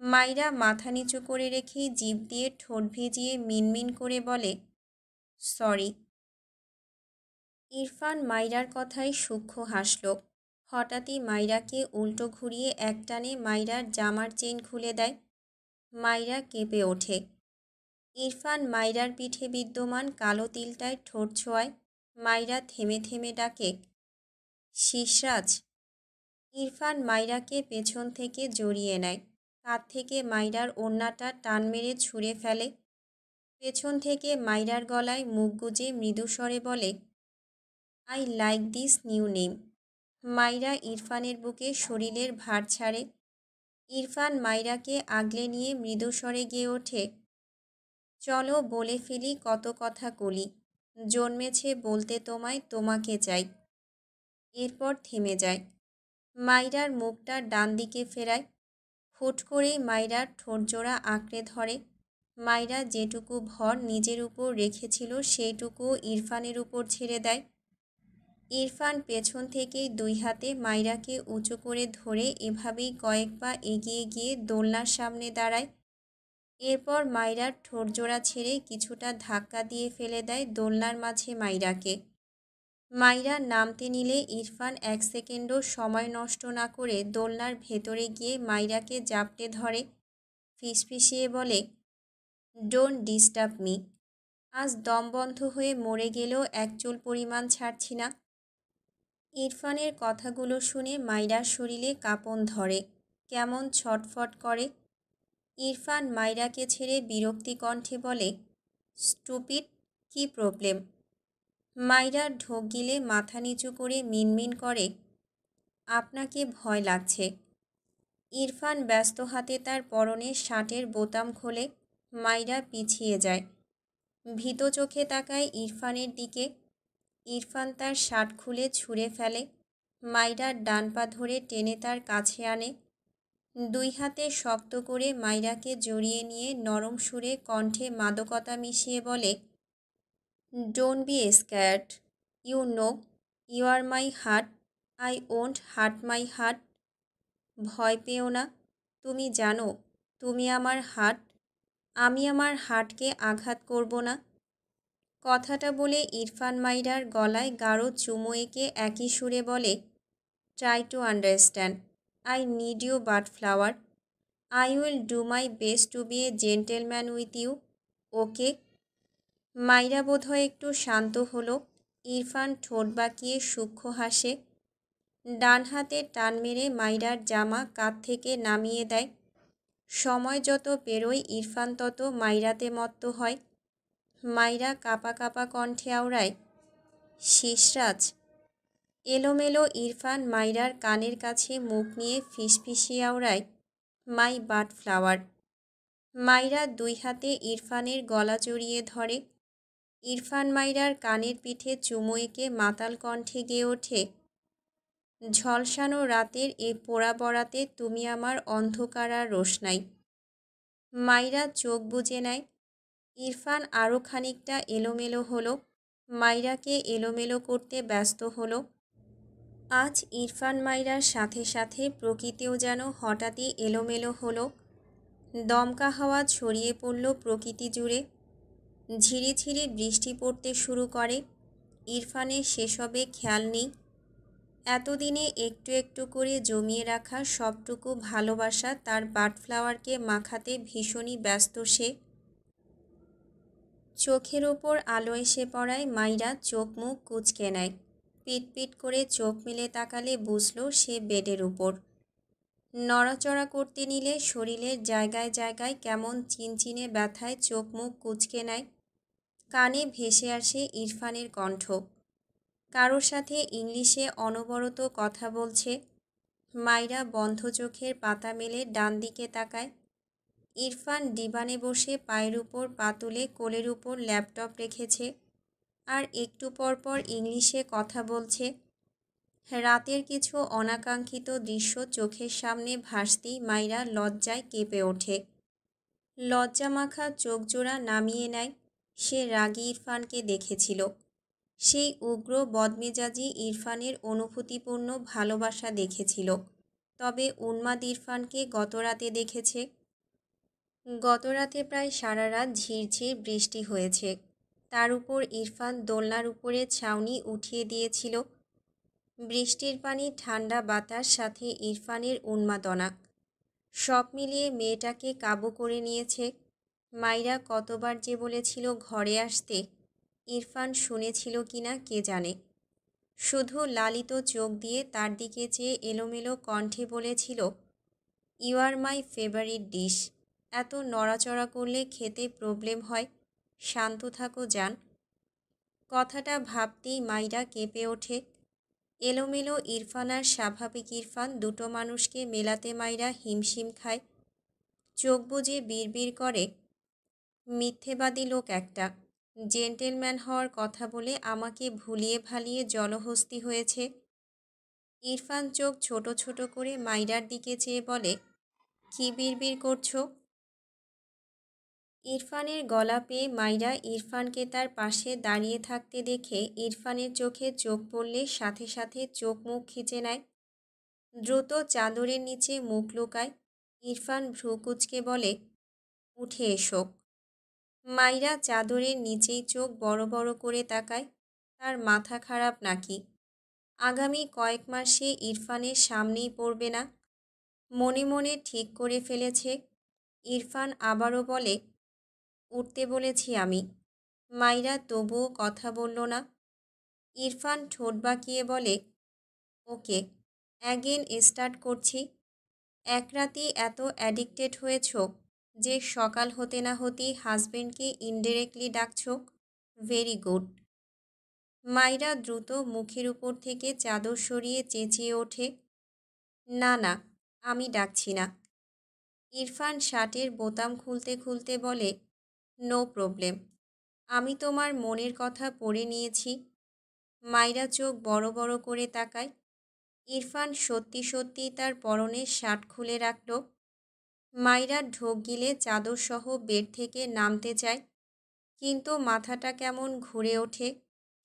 মাইরা মাথা নিচু করে রেখে জিভ দিয়ে ঠোঁট ভিজিয়ে মিনমিন করে বলে, সরি। ইরফান মাইরার কথায় সূক্ষ্ম হাসল। হঠাৎই মাইরাকে উল্টো ঘুরিয়ে একটানে মাইরার জামার চেইন খুলে দেয়। মাইরা কেঁপে ওঠে। ইরফান মাইরার পিঠে বিদ্যমান কালো তিলটায় ঠোঁট ছোঁয়ায়। মাইরা থেমে থেমে ডাকে, শিশরাজ। ইরফান মাইরাকে পেছন থেকে জড়িয়ে নেয়। কাঁধ থেকে মাইরার ওড়নাটা টান মেরে ছুঁড়ে ফেলে। পেছন থেকে মাইরার গলায় মুখ গুজে মৃদু স্বরে বলে, I like this new name. মাইরা ইরফানের বুকে শরীরের ভার ছাড়ে। ইরফান মাইরাকে আগলে নিয়ে মৃদু স্বরে গেয়ে ওঠে, চলো বলে ফেলি কত কথা কলি, জন্মেছে বলতে তোমায় তোমাকে চাই। এরপর থেমে যায়। মাইরার মুখটা ডান দিকে ফেরায়। হুট করেই মাইরার ঠোঁটজোড়া আঁকড়ে ধরে। মাইরা যেটুকু ভর নিজের উপর রেখেছিল সেইটুকু ইরফানের উপর ছেড়ে দেয়। ইরফান পেছন থেকেই 2 হাতে মাইরাকে উঁচু করে ধরে এভাবেই কয়েক পা এগিয়ে গিয়ে দোলনার সামনে দাঁড়ায়। এরপর মাইরার ঠোঁটজোড়া ছেড়ে কিছুটা ধাক্কা দিয়ে ফেলে দেয় দোলনার মাঝে মাইরাকে। মাইরা নামতে নিলে ইরফান 1 সেকেন্ডও সময় নষ্ট না করে দোলনার ভেতরে গিয়ে মাইরাকে জাপটে ধরে। ফিসফিসিয়ে বলে, ডোন্ট ডিস্টার্ব মি। আজ দম বন্ধ হয়ে মরে গেলেও এক চুল পরিমাণ ছাড়ছি না। ইরফানের কথাগুলো শুনে মাইরার শরীরে কাঁপন ধরে, কেমন ছটফট করে। ইরফান মাইরাকে ছেড়ে বিরক্তি কণ্ঠে বলে, স্টুপিড, কি প্রবলেম? মাইরা ঢোক গিলে মাথা নিচু করে মিনমিন করে, আপনাকে ভয় লাগছে। ইরফান ব্যস্ত হাতে তার পরনের শার্টের বোতাম খোলে। মাইরা পিছিয়ে যায়। ভীত চোখে তাকায় ইরফানের দিকে। ইরফান তার শার্ট খুলে ছুঁড়ে ফেলে। মাইরার ডান পা ধরে টেনে তার কাছে আনে। 2 হাতে শক্ত করে মাইরাকে জড়িয়ে নিয়ে নরম সুরে কণ্ঠে মাদকতা মিশিয়ে বলে, don't be scared, you know you are my heart, I won't hurt my heart. ভয় পেও না, তুমি জানো তুমি আমার হার্ট, আমি আমার হার্টকে আঘাত করব না। কথাটা বলে ইরফান মাইরার গলায় গাঢ় চুমু এঁকে একই সুরে বলে, try to understand, I need you but flower, I will do my best to be a gentleman with you, okay? Maira বোধহয় একটু শান্ত হলো। ইরফান ঠোঁট বাঁকিয়ে সূক্ষ্ম হাসে। ডান হাতে টান মেরে মাইরার জামা কাঁধ থেকে নামিয়ে দেয়। সময় যত পেরোয় ইরফান তত মাইরাতে মত্ত হয়। মাইরা কাঁপা কাঁপা কণ্ঠে আওড়ায়, শিশরাজ। এলোমেলো ইরফান মাইরার কানের কাছে মুখ নিয়ে ফিসফিসিয়ে আওড়ায়, মাই বাট ফ্লাওয়ার। মাইরা 2 হাতে ইরফানের গলা জড়িয়ে ধরে। ইরফান মাইরার কানের পিঠে চুমু এঁকে মাতাল কণ্ঠে গেয়ে ওঠে, ঝলসানো রাতের এ পোড়া বরাতে তুমি আমার অন্ধকার আর রোশনাই। মাইরা চোখ বুজে নেয়। ইরফান আরও খানিকটা এলোমেলো হলো। মাইরাকে এলোমেলো করতে ব্যস্ত হলো। আজ ইরফান মাইরার সাথে সাথে প্রকৃতিও যেন হঠাৎই এলোমেলো হলো। দমকা হাওয়া ছড়িয়ে পড়ল প্রকৃতি জুড়ে। ঝিরিঝিরি বৃষ্টি পড়তে শুরু করে। ইরফানের সেসবে খেয়াল নেই। এতদিনে একটু একটু করে জমিয়ে রাখা সবটুকু ভালোবাসা তার বাটফ্লাওয়ারকে মাখাতে ভীষণই ব্যস্ত সে। চোখের ওপর আলো এসে পড়ায় মাইরা চোখ মুখ কুঁচকে নেয়। পিটপিট করে চোখ মেলে তাকালে বুঝল সে বেডের উপর। নড়াচড়া করতে নিলে শরীরের জায়গায় জায়গায় কেমন চিনচিনে ব্যথায় চোখ মুখ কুঁচকে নেয়। কানে ভেসে আসে ইরফানের কণ্ঠ, কারোর সাথে ইংলিশে অনবরত কথা বলছে। মাইরা বন্ধ চোখের পাতা মেলে ডান দিকে তাকায়। ইরফান ডিবানে বসে পায়ের উপর পা তুলে কোলের উপর ল্যাপটপ রেখেছে আর একটু পর পর ইংলিশে কথা বলছে। রাতের কিছু অনাকাঙ্ক্ষিত দৃশ্য চোখের সামনে ভাসতেই মাইরা লজ্জায় কেঁপে ওঠে। লজ্জামাখা চোখজোড়া নামিয়ে নেয়। সে রাগী ইরফানকে দেখেছিল, সেই উগ্র বদমেজাজি ইরফানের অনুভূতিপূর্ণ ভালোবাসা দেখেছিল। তবে উন্মাদ ইরফানকে গতরাতে দেখেছে। গতরাতে প্রায় সারা রাত ঝিরঝির বৃষ্টি হয়েছে। তার উপর ইরফান দোলনার উপরে ছাউনি উঠিয়ে দিয়েছিল। বৃষ্টির পানি, ঠান্ডা বাতাস, সাথে ইরফানের উন্মাদনা, সব মিলিয়ে মেয়েটাকে কাবু করে নিয়েছে। মাইরা কতবার যে বলেছিল ঘরে আসতে, ইরফান শুনেছিল কিনা কে জানে। শুধু লালিত চোখ দিয়ে তার দিকে চেয়ে এলোমেলো কণ্ঠে বলেছিল, you are my favourite dish. এত নড়াচড়া করলে খেতে প্রবলেম হয়, শান্ত থাকো জান। কথাটা ভাবতেই মাইরা কেঁপে ওঠে। এলোমেলো ইরফান আর স্বাভাবিক ইরফান, দুটো মানুষকে মেলাতে মাইরা হিমশিম খায়। চোখ বুজে বিড়বিড় করে, মিথ্যেবাদী লোক একটা। জেন্টেলম্যান হওয়ার কথা বলে আমাকে ভুলিয়ে ভালিয়ে জলহস্তি হয়েছে। ইরফান চোখ ছোট ছোট করে মাইরার দিকে চেয়ে বলে, কী বিড়বিড় করছো? ইরফানের গলা পেয়ে মাইরা ইরফানকে তার পাশে দাঁড়িয়ে থাকতে দেখে ইরফানের চোখে চোখ পড়লে সাথে সাথে চোখ মুখ খিচে নেয়। দ্রুত চাদরের নিচে মুখ লুকায়। ইরফান ভ্রু কুঁচকে বলে, উঠে এসো। মাইরা চাদরের নিচেই চোখ বড় বড় করে তাকায়। তার মাথা খারাপ নাকি? আগামী কয়েক মাসে ইরফানের সামনেই পড়বে না। মনে মনে ঠিক করে ফেলেছে। ইরফান আবারও বলে, উঠতে বলেছি আমি। মাইরা তবুও কথা বলল না। ইরফান ঠোঁট বাঁকিয়ে বলে, ওকে, অ্যাগেন স্টার্ট করছি। এক রাতেই এত অ্যাডিক্টেড হয়েছ যে সকাল হতে না হতেই হাজবেন্ডকে ইনডিরেক্টলি ডাকছ। Very good. মাইরা দ্রুত মুখের উপর থেকে চাদর সরিয়ে চেঁচিয়ে ওঠে, না না, আমি ডাকছি না। ইরফান শার্টের বোতাম খুলতে খুলতে বলে, নো প্রবলেম, আমি তোমার মনের কথা পড়ে নিয়েছি। মাইরা চোখ বড় বড় করে তাকায়। ইরফান সত্যি সত্যি তার পরনের শার্ট খুলে রাখল। মাইরা ঢোক গিলে চাদরসহ বেড থেকে নামতে চায়, কিন্তু মাথাটা কেমন ঘুরে ওঠে।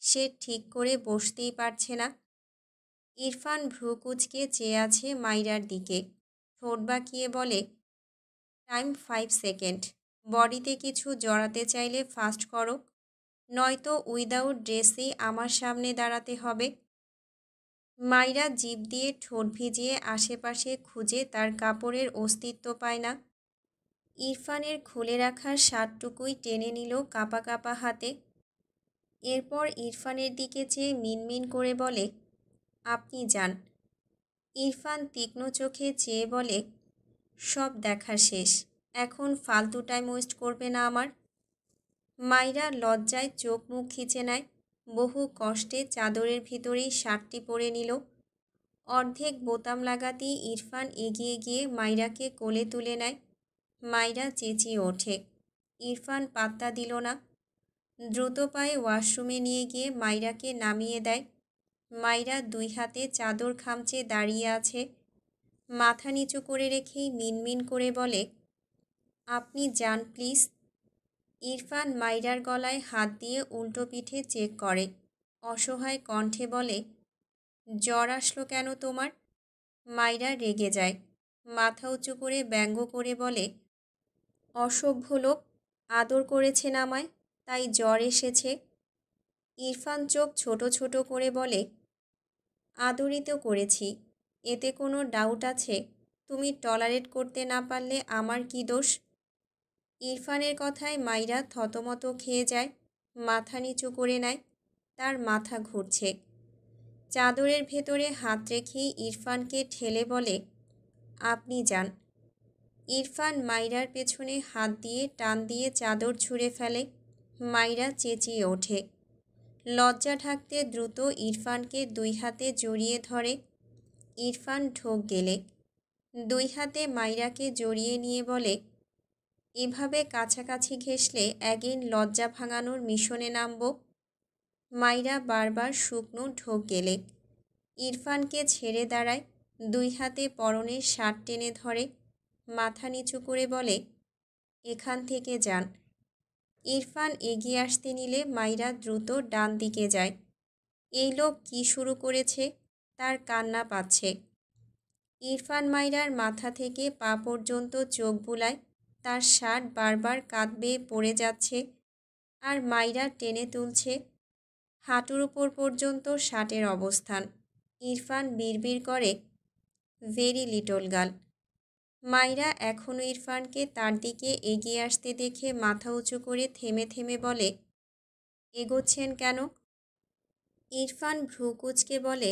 সে ঠিক করে বসতেই পারছে না। ইরফান ভ্রু কুঁচকে চেয়ে আছে মাইরার দিকে। ঠোঁট বাঁকিয়ে বলে, টাইম 5 সেকেন্ড। বডিতে কিছু জড়াতে চাইলে ফাস্ট করো, নয়তো উইদাউট ড্রেসেই আমার সামনে দাঁড়াতে হবে। মাইরা জিভ দিয়ে ঠোঁট ভিজিয়ে আশেপাশে খুঁজে তার কাপড়ের অস্তিত্ব পায় না। ইরফানের খুলে রাখার শার্টটুকুই টেনে নিল কাঁপা কাঁপা হাতে। এরপর ইরফানের দিকে চেয়ে মিনমিন করে বলে, আপনি যান। ইরফান তীক্ষ্ণ চোখে চেয়ে বলে, সব দেখা শেষ, এখন ফালতু টাইম ওয়েস্ট করবে না আমার। মাইরা লজ্জায় চোখ মুখ খিচে নেয়। বহু কষ্টে চাদরের ভিতরেই শার্টটি পরে নিল। অর্ধেক বোতাম লাগাতেই ইরফান এগিয়ে গিয়ে মাইরাকে কোলে তুলে নেয়। মাইরা চেঁচিয়ে ওঠে। ইরফান পাত্তা দিল না। দ্রুত পায়ে ওয়াশরুমে নিয়ে গিয়ে মাইরাকে নামিয়ে দেয়। মাইরা দুই হাতে চাদর খামচে দাঁড়িয়ে আছে। মাথা নিচু করে রেখেই মিনমিন করে বলে, আপনি যান প্লিজ। ইরফান মাইরার গলায় হাত দিয়ে উল্টো পিঠে চেক করে। অসহায় কণ্ঠে বলে, জ্বর আসলো কেন তোমার? মাইরা রেগে যায়। মাথা উঁচু করে ব্যঙ্গ করে বলে, অসভ্য লোক, আদর করেছেন আমায়, তাই জ্বর এসেছে। ইরফান চোখ ছোট ছোট করে বলে, আদরই তো করেছি, এতে কোনো ডাউট আছে? তুমি টলারেট করতে না পারলে আমার কি দোষ? ইরফানের কথায় মাইরা থতমত খেয়ে যায়। মাথা নিচু করে নেয়। তার মাথা ঘুরছে। চাদরের ভেতরে হাত রেখেই ইরফানকে ঠেলে বলে, আপনি যান। ইরফান মাইরার পেছনে হাত দিয়ে টান দিয়ে চাদর ছুঁড়ে ফেলে। মাইরা চেঁচিয়ে ওঠে। লজ্জা ঢাকতে দ্রুত ইরফানকে দুই হাতে জড়িয়ে ধরে। ইরফান ঢোক গেলে দুই হাতে মাইরাকে জড়িয়ে নিয়ে বলে, এভাবে কাছাকাছি ঘেঁষলে অ্যাগেন লজ্জা ভাঙানোর মিশনে নামব। মাইরা বারবার শুকনো ঢোক গেলে ইরফানকে ছেড়ে দাঁড়ায়, 2 হাতে পরনের শার্ট টেনে ধরে, মাথা নিচু করে বলে, এখান থেকে যান। ইরফান এগিয়ে আসতে নিলে মাইরা দ্রুত ডান দিকে যায়। এই লোক কী শুরু করেছে, তার কান্না পাচ্ছে। ইরফান মাইরার মাথা থেকে পা পর্যন্ত চোখ বুলায়, তার শার্ট বারবার কাঁধ বেয়ে পড়ে যাচ্ছে আর মাইরা টেনে তুলছে। হাঁটুর উপর পর্যন্ত শার্টের অবস্থান। ইরফান বিড়বিড় করে, ভেরি লিটল গার্ল। মাইরা এখনও ইরফানকে তার দিকে এগিয়ে আসতে দেখে মাথা উঁচু করে থেমে থেমে বলে, এগোচ্ছেন কেন? ইরফান ভ্রু কুঁচকে বলে,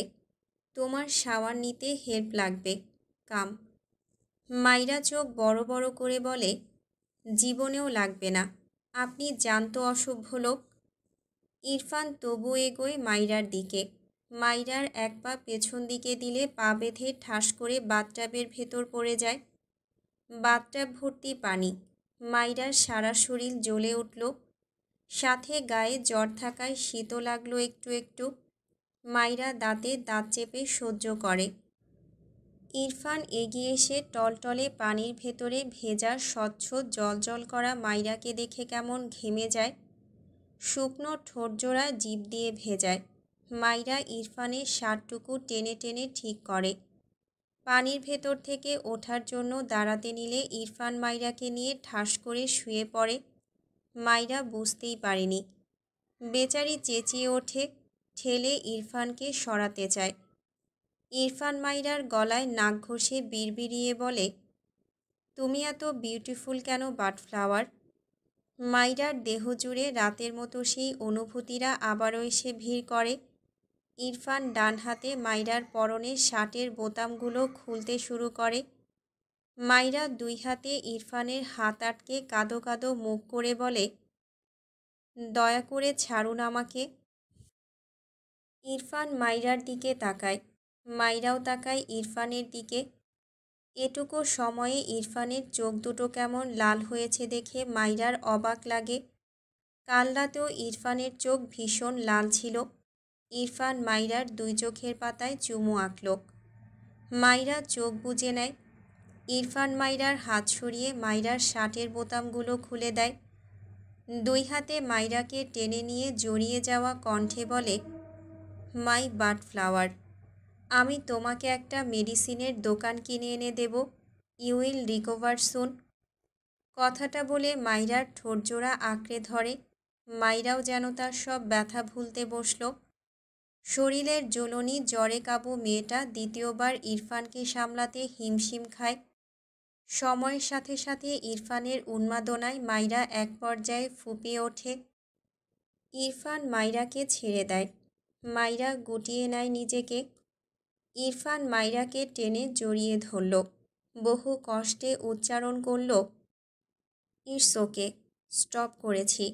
তোমার শাওয়ার নিতে হেল্প লাগবে, কাম। মাইরা চোখ বড় বড় করে বলে, জীবনেও লাগবে না, আপনি জানতো অসভ্য লোক। ইরফান তবু এগোয় মাইরার দিকে। মাইরার এক পা পেছন দিকে দিলে পা বেঁধে ঠাস করে বাথটাবের ভেতর পড়ে যায়। বাথটাব ভর্তি পানি। মাইরার সারা শরীর জ্বলে উঠল, সাথে গায়ে জ্বর থাকায় শীতও লাগলো একটু একটু। মাইরা দাঁতে দাঁত চেপে সহ্য করে। ইরফান এগিয়ে এসে টলটলে পানির ভেতরে ভেজা স্বচ্ছ জলজল করা মাইরাকে দেখে কেমন ঘেমে যায়। শুকনো ঠোঁটজোড়া জিভ দিয়ে ভেজায়। মাইরা ইরফানের শার্টটুকু টেনে টেনে ঠিক করে। পানির ভেতর থেকে ওঠার জন্য দাঁড়াতে নিলে ইরফান মাইরাকে নিয়ে ঠাস করে শুয়ে পড়ে। মাইরা বুঝতেই পারেনি। বেচারি চেঁচিয়ে ওঠে, ঠেলে ইরফানকে সরাতে চায়। ইরফান মাইরার গলায় নাক ঘষে বিড়বিড়িয়ে বলে, তুমি এত বিউটিফুল কেন বাডফ্লাওয়ার? মাইরার দেহ জুড়ে রাতের মতো সেই অনুভূতিরা আবারও এসে ভিড় করে। ইরফান ডান হাতে মাইরার পরনের শার্টের বোতামগুলো খুলতে শুরু করে। মাইরা 2 হাতে ইরফানের হাত আটকে কাঁদো কাঁদো মুখ করে বলে, দয়া করে ছাড়ুন আমাকে। ইরফান মাইরার দিকে তাকায়, মাইরাও তাকায় ইরফানের দিকে। এটুকু সময়ে ইরফানের চোখ দুটো কেমন লাল হয়েছে দেখে মাইরার অবাক লাগে। কাল রাতেও ইরফানের চোখ ভীষণ লাল ছিল। ইরফান মাইরার 2 চোখের পাতায় চুমু আঁকল। মাইরা চোখ বুজে নেয়। ইরফান মাইরার হাত সরিয়ে মাইরার শার্টের বোতামগুলো খুলে দেয়। 2 হাতে মাইরাকে টেনে নিয়ে জড়িয়ে যাওয়া কণ্ঠে বলে, মাই বাডফ্লাওয়ার, আমি তোমাকে একটা মেডিসিনের দোকান কিনে এনে দেব, ইউ উইল রিকভার সুন। কথাটা বলে মাইরার ঠোঁটজোড়া আঁকড়ে ধরে। মাইরাও যেন তার সব ব্যথা ভুলতে বসল। শরীরের জ্বলনি জ্বরে কাবু মেয়েটা দ্বিতীয়বার ইরফানকে সামলাতে হিমশিম খায়। সময়ের সাথে সাথে ইরফানের উন্মাদনায় মাইরা এক পর্যায়ে ফুঁপিয়ে ওঠে। ইরফান মাইরাকে ছেড়ে দেয়। মাইরা গুটিয়ে নেয় নিজেকে। ইরফান মাইরাকে টেনে জড়িয়ে ধরল। বহু কষ্টে উচ্চারণ করল, ইটস ওকে, স্টপ করেছি।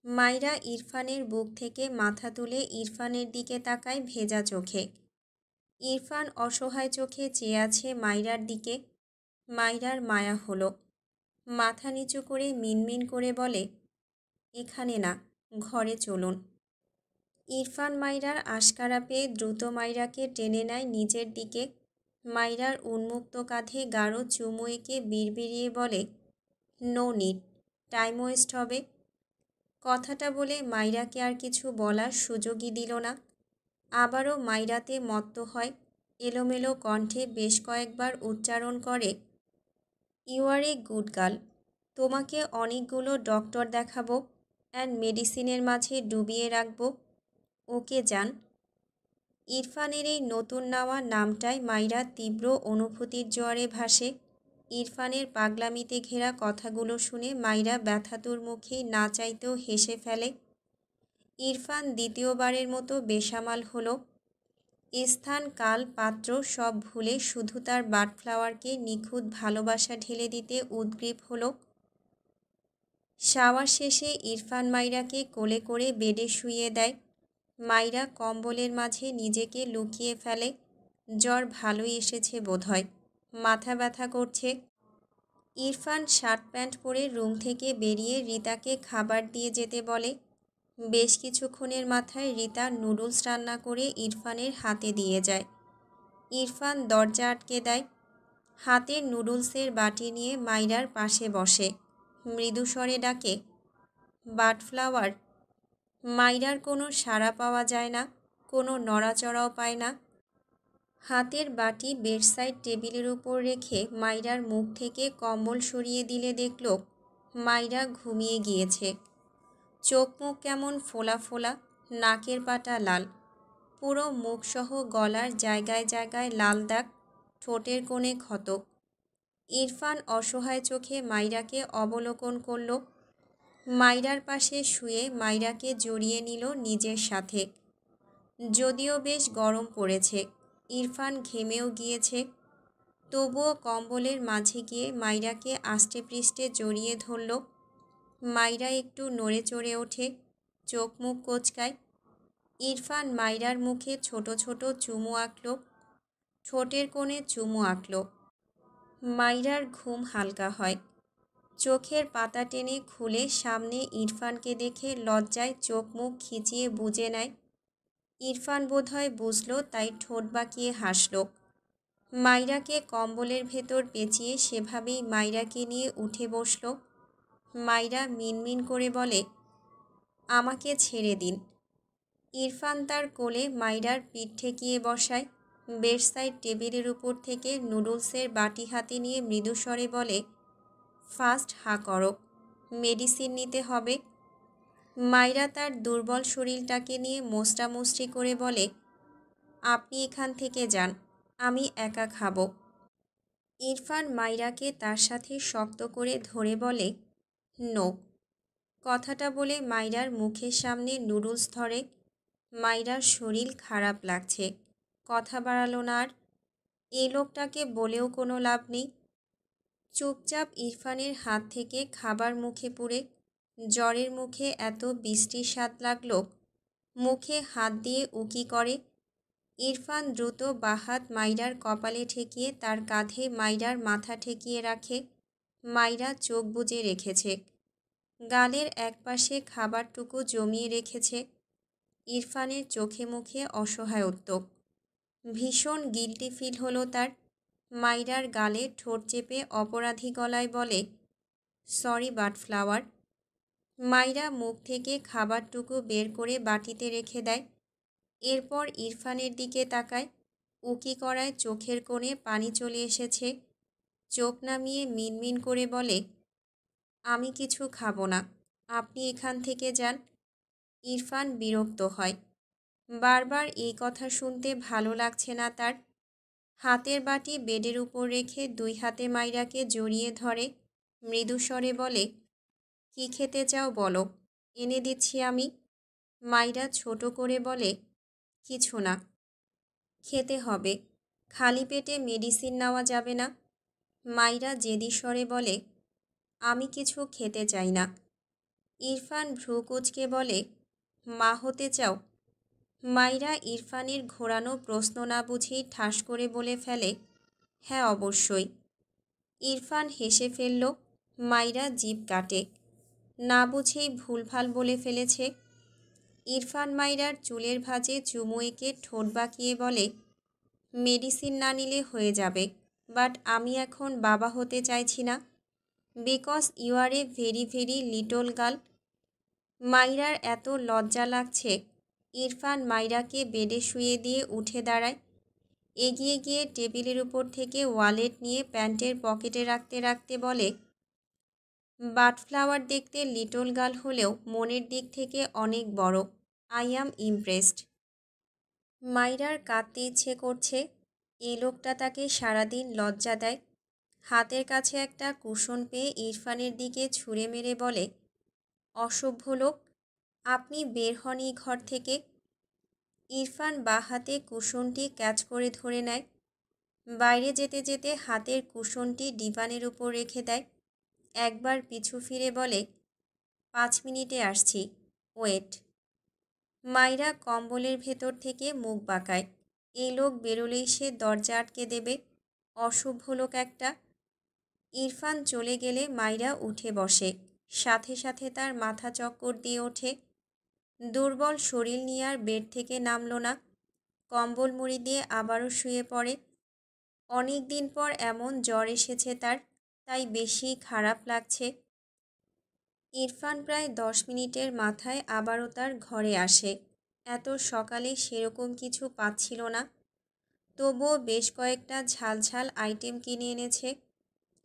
মাইরা ইরফানের বুক থেকে মাথা তুলে ইরফানের দিকে তাকায় ভেজা চোখে। ইরফান অসহায় চোখে চেয়ে আছে মাইরার দিকে। মাইরার মায়া হলো। মাথা নিচু করে মিনমিন করে বলে, এখানে না, ঘরে চলুন। ইরফান মাইরার আশকারা পেয়ে দ্রুত মাইরাকে টেনে নেয় নিজের দিকে। মাইরার উন্মুক্ত কাঁধে গাঢ় চুমু এঁকে বিড়বিড়িয়ে বলে, নো নিড, টাইম ওয়েস্ট হবে। কথাটা বলে মাইরাকে আর কিছু বলার সুযোগই দিল না। আবারও মাইরাতে মত্ত হয়। এলোমেলো কণ্ঠে বেশ কয়েকবার উচ্চারণ করে, you are a good girl, তোমাকে অনেকগুলো ডক্টর দেখাবো অ্যান্ড মেডিসিনের মাঝে ডুবিয়ে রাখবো, ওকে যান। ইরফানের এই নতুন নেওয়া নামটায় মাইরা তীব্র অনুভূতির জোয়ারে ভাসে। ইরফানের পাগলামিতে ঘেরা কথাগুলো শুনে মাইরা ব্যথাতুর মুখেই না চাইতেও হেসে ফেলে। ইরফান দ্বিতীয়বারের মতো বেসামাল হলো। স্থান কাল পাত্র সব ভুলে শুধু তার বাডফ্লাওয়ারকে নিখুঁত ভালোবাসা ঢেলে দিতে উদগ্রীব হলো। শাওয়ার শেষে ইরফান মাইরাকে কোলে করে বেডে শুইয়ে দেয়। মাইরা কম্বলের মাঝে নিজেকে লুকিয়ে ফেলে। জ্বর ভালোই এসেছে বোধহয়, মাথা ব্যথা করছে। ইরফান শার্ট প্যান্ট পরে রুম থেকে বেরিয়ে রিতাকে খাবার দিয়ে যেতে বলে। বেশ কিছুক্ষণের মাথায় রিতা নুডলস রান্না করে ইরফানের হাতে দিয়ে যায়। ইরফান দরজা আটকে দেয়। হাতে নুডলসের বাটি নিয়ে মাইরার পাশে বসে। মৃদু স্বরে ডাকে, বাটফ্লাওয়ার। মাইরার কোনো সাড়া পাওয়া যায় না, কোনো নড়াচড়াও পায় না। হাতের বাটি বেডসাইড টেবিলের উপর রেখে মাইরার মুখ থেকে কম্বল সরিয়ে দিলে দেখল মাইরা ঘুমিয়ে গিয়েছে। চোখ মুখ কেমন ফোলা ফোলা, নাকের পাটা লাল, পুরো মুখসহ গলার জায়গায় জায়গায় লাল দাগ, ঠোঁটের কোণে ক্ষত। ইরফান অসহায় চোখে মাইরাকে অবলোকন করল। মাইরার পাশে শুয়ে মাইরাকে জড়িয়ে নিল নিজের সাথে। যদিও বেশ গরম পড়েছে, ইরফান ঘেমেও গিয়েছে, তবুও কম্বলের মাঝে গিয়ে মাইরাকে আষ্টে পৃষ্ঠে জড়িয়ে ধরল। মাইরা একটু নড়ে চড়ে ওঠে, চোখ মুখ কোঁচকায়। ইরফান মাইরার মুখে ছোট ছোট চুমু আঁকল, ঠোঁটের কোণে চুমু আঁকল। মাইরার ঘুম হালকা হয়। চোখের পাতা টেনে খুলে সামনে ইরফানকে দেখে লজ্জায় চোখ মুখ খিচিয়ে বুজে নেয়। ইরফান বোধহয় বুঝল, তাই ঠোঁট বাঁকিয়ে হাসল। মাইরাকে কম্বলের ভেতর পেঁচিয়ে সেভাবেই মাইরাকে নিয়ে উঠে বসল। মাইরা মিনমিন করে বলে, আমাকে ছেড়ে দিন। ইরফান তার কোলে মাইরার পিঠ ঠেকিয়ে বসায়। বেডসাইড টেবিলের উপর থেকে নুডলসের বাটি হাতে নিয়ে মৃদুস্বরে বলে, ফার্স্ট হা করো, মেডিসিন নিতে হবে। মাইরা তার দুর্বল শরীরটাকে নিয়ে মোস্টামুষ্টি করে বলে, আপনি এখান থেকে যান, আমি একা খাবো। ইরফান মাইরাকে তার সাথে শক্ত করে ধরে বলে, নো। কথাটা বলে মাইরার মুখের সামনে নুডলস ধরে। মাইরার শরীর খারাপ লাগছে, কথা বাড়ালো না আর। এই লোকটাকে বলেও কোনো লাভ নেই। চুপচাপ ইরফানের হাত থেকে খাবার মুখে পুরে। জ্বরের মুখে এত বৃষ্টির স্বাদ লাগল, মুখে হাত দিয়ে উকি করে। ইরফান দ্রুত বাহাত মাইরার কপালে ঠেকিয়ে তার কাঁধে মাইরার মাথা ঠেকিয়ে রাখে। মাইরা চোখ বুজে রেখেছে, গালের একপাশে খাবারটুকু জমিয়ে রেখেছে। ইরফানের চোখে মুখে অসহায়ত্ব, ভীষণ গিল্টি ফিল হলো তার। মাইরার গালে ঠোঁট চেপে অপরাধী গলায় বলে, সরি বাটফ্লাওয়ার। মাইরা মুখ থেকে খাবারটুকু বের করে বাটিতে রেখে দেয়। এরপর ইরফানের দিকে তাকায়। উকি করায় চোখের কোণে পানি চলে এসেছে। চোখ নামিয়ে মিনমিন করে বলে, আমি কিছু খাবো না, আপনি এখান থেকে যান। ইরফান বিরক্ত হয়। বারবার এই কথা শুনতে ভালো লাগছে না তার। হাতের বাটি বেডের উপর রেখে দুই হাতে মাইরাকে জড়িয়ে ধরে। মৃদুস্বরে বলে, কি খেতে চাও বলো, এনে দিচ্ছি আমি। মাইরা ছোট করে বলে, কিছু না। খেতে হবে, খালি পেটে মেডিসিন নেওয়া যাবে না। মাইরা জেদি স্বরে বলে, আমি কিছু খেতে চাই না। ইরফান ভ্রু কুঁচকে বলে, মা হতে চাও? মাইরা ইরফানের ঘোরানো প্রশ্ন না বুঝেই ঠাস করে বলে ফেলে, হ্যাঁ অবশ্যই। ইরফান হেসে ফেলল। মাইরা জিভ কাটে, না বুঝেই ভুলভাল বলে ফেলেছে। ইরফান মাইরার চুলের ভাঁজে চুমু এঁকে ঠোঁট বাঁকিয়ে বলে, মেডিসিন না নিলে হয়ে যাবে, বাট আমি এখন বাবা হতে চাইছি না, because you are a very very little girl. মাইরার এত লজ্জা লাগছে। ইরফান মাইরাকে বেডে শুয়ে দিয়ে উঠে দাঁড়ায়। এগিয়ে গিয়ে টেবিলের উপর থেকে ওয়ালেট নিয়ে প্যান্টের পকেটে রাখতে রাখতে বলে, বাটফ্লাওয়ার দেখতে লিটল গার্ল হলেও মনের দিক থেকে অনেক বড়। I am impressed. মাইরার কাঁদতে ইচ্ছে করছে। এই লোকটা তাকে সারাদিন লজ্জা দেয়। হাতের কাছে একটা কুশন পেয়ে ইরফানের দিকে ছুঁড়ে মেরে বলে, অসভ্য লোক, আপনি বের হন এই ঘর থেকে। ইরফান বাঁ হাতে কুশনটি ক্যাচ করে ধরে নেয়। বাইরে যেতে যেতে হাতের কুশনটি ডিভানের উপর রেখে দেয়। একবার পিছু ফিরে বলে, 5 মিনিটে আসছি, ওয়েট। মাইরা কম্বলের ভেতর থেকে মুখ বাঁকায়। এই লোক বেরোলেই সে দরজা আটকে দেবে, অসভ্য লোক একটা। ইরফান চলে গেলে মাইরা উঠে বসে, সাথে সাথে তার মাথা চক্কর দিয়ে ওঠে। দুর্বল শরীর নিয়ে আর বেড থেকে নামল না। কম্বল মুড়ি দিয়ে আবারও শুয়ে পড়ে। অনেক দিন পর এমন জ্বর এসেছে তার, তাই বেশি খারাপ লাগছে। ইরফান প্রায় 10 মিনিটের মাথায় আবারও তার ঘরে আসে। এত সকালে সেরকম কিছু পাচ্ছিল না, তবুও বেশ কয়েকটা ঝালঝাল আইটেম কিনে এনেছে।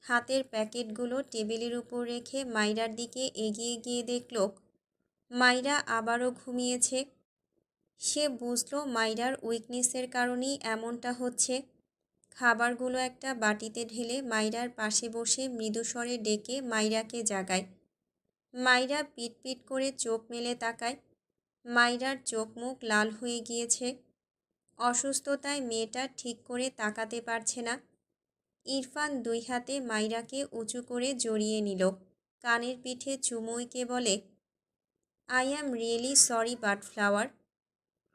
হাতের প্যাকেটগুলো টেবিলের উপর রেখে মাইরার দিকে এগিয়ে গিয়ে দেখল মাইরা আবারও ঘুমিয়েছে। সে বুঝল মাইরার উইকনেসের কারণেই এমনটা হচ্ছে। খাবারগুলো একটা বাটিতে ঢেলে মাইরার পাশে বসে মৃদুস্বরে ডেকে মাইরাকে জাগায়। মাইরা পিট পিট করে চোখ মেলে তাকায়। মাইরার চোখ মুখ লাল হয়ে গিয়েছে। অসুস্থতায় মেয়েটা ঠিক করে তাকাতে পারছে না। ইরফান 2 হাতে মাইরাকে উঁচু করে জড়িয়ে নিল। কানের পিঠে চুমু এঁকে বলে, আই অ্যাম রিয়েলি সরি বাটফ্লাওয়ার।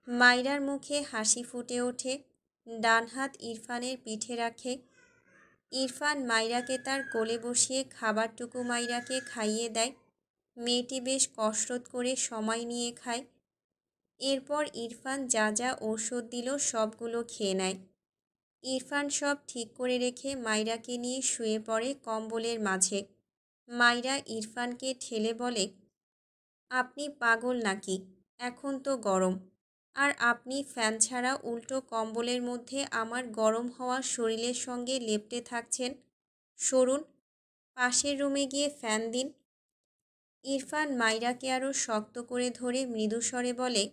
মাইরার মুখে হাসি ফুটে ওঠে। ডান হাত ইরফানের পিঠে রাখে। ইরফান মাইরাকে তার কোলে বসিয়ে খাবারটুকু মাইরাকে খাইয়ে দেয়। মেয়েটি বেশ কসরত করে সময় নিয়ে খায়। এরপর ইরফান যা যা ঔষধ দিল সবগুলো খেয়ে নেয়। ইরফান সব ঠিক করে রেখে মাইরাকে নিয়ে শুয়ে পড়ে কম্বলের মাঝে। মাইরা ইরফানকে ঠেলে বলে, আপনি পাগল নাকি? এখন তো গরম, আর আপনি ফ্যান ছাড়া উল্টো কম্বলের মধ্যে আমার গরম হওয়া শরীরের সঙ্গে লেপ্টে থাকছেন। সরুন, পাশের রুমে গিয়ে ফ্যান দিন। ইরফান মাইরাকে আরও শক্ত করে ধরে মৃদুস্বরে বলে,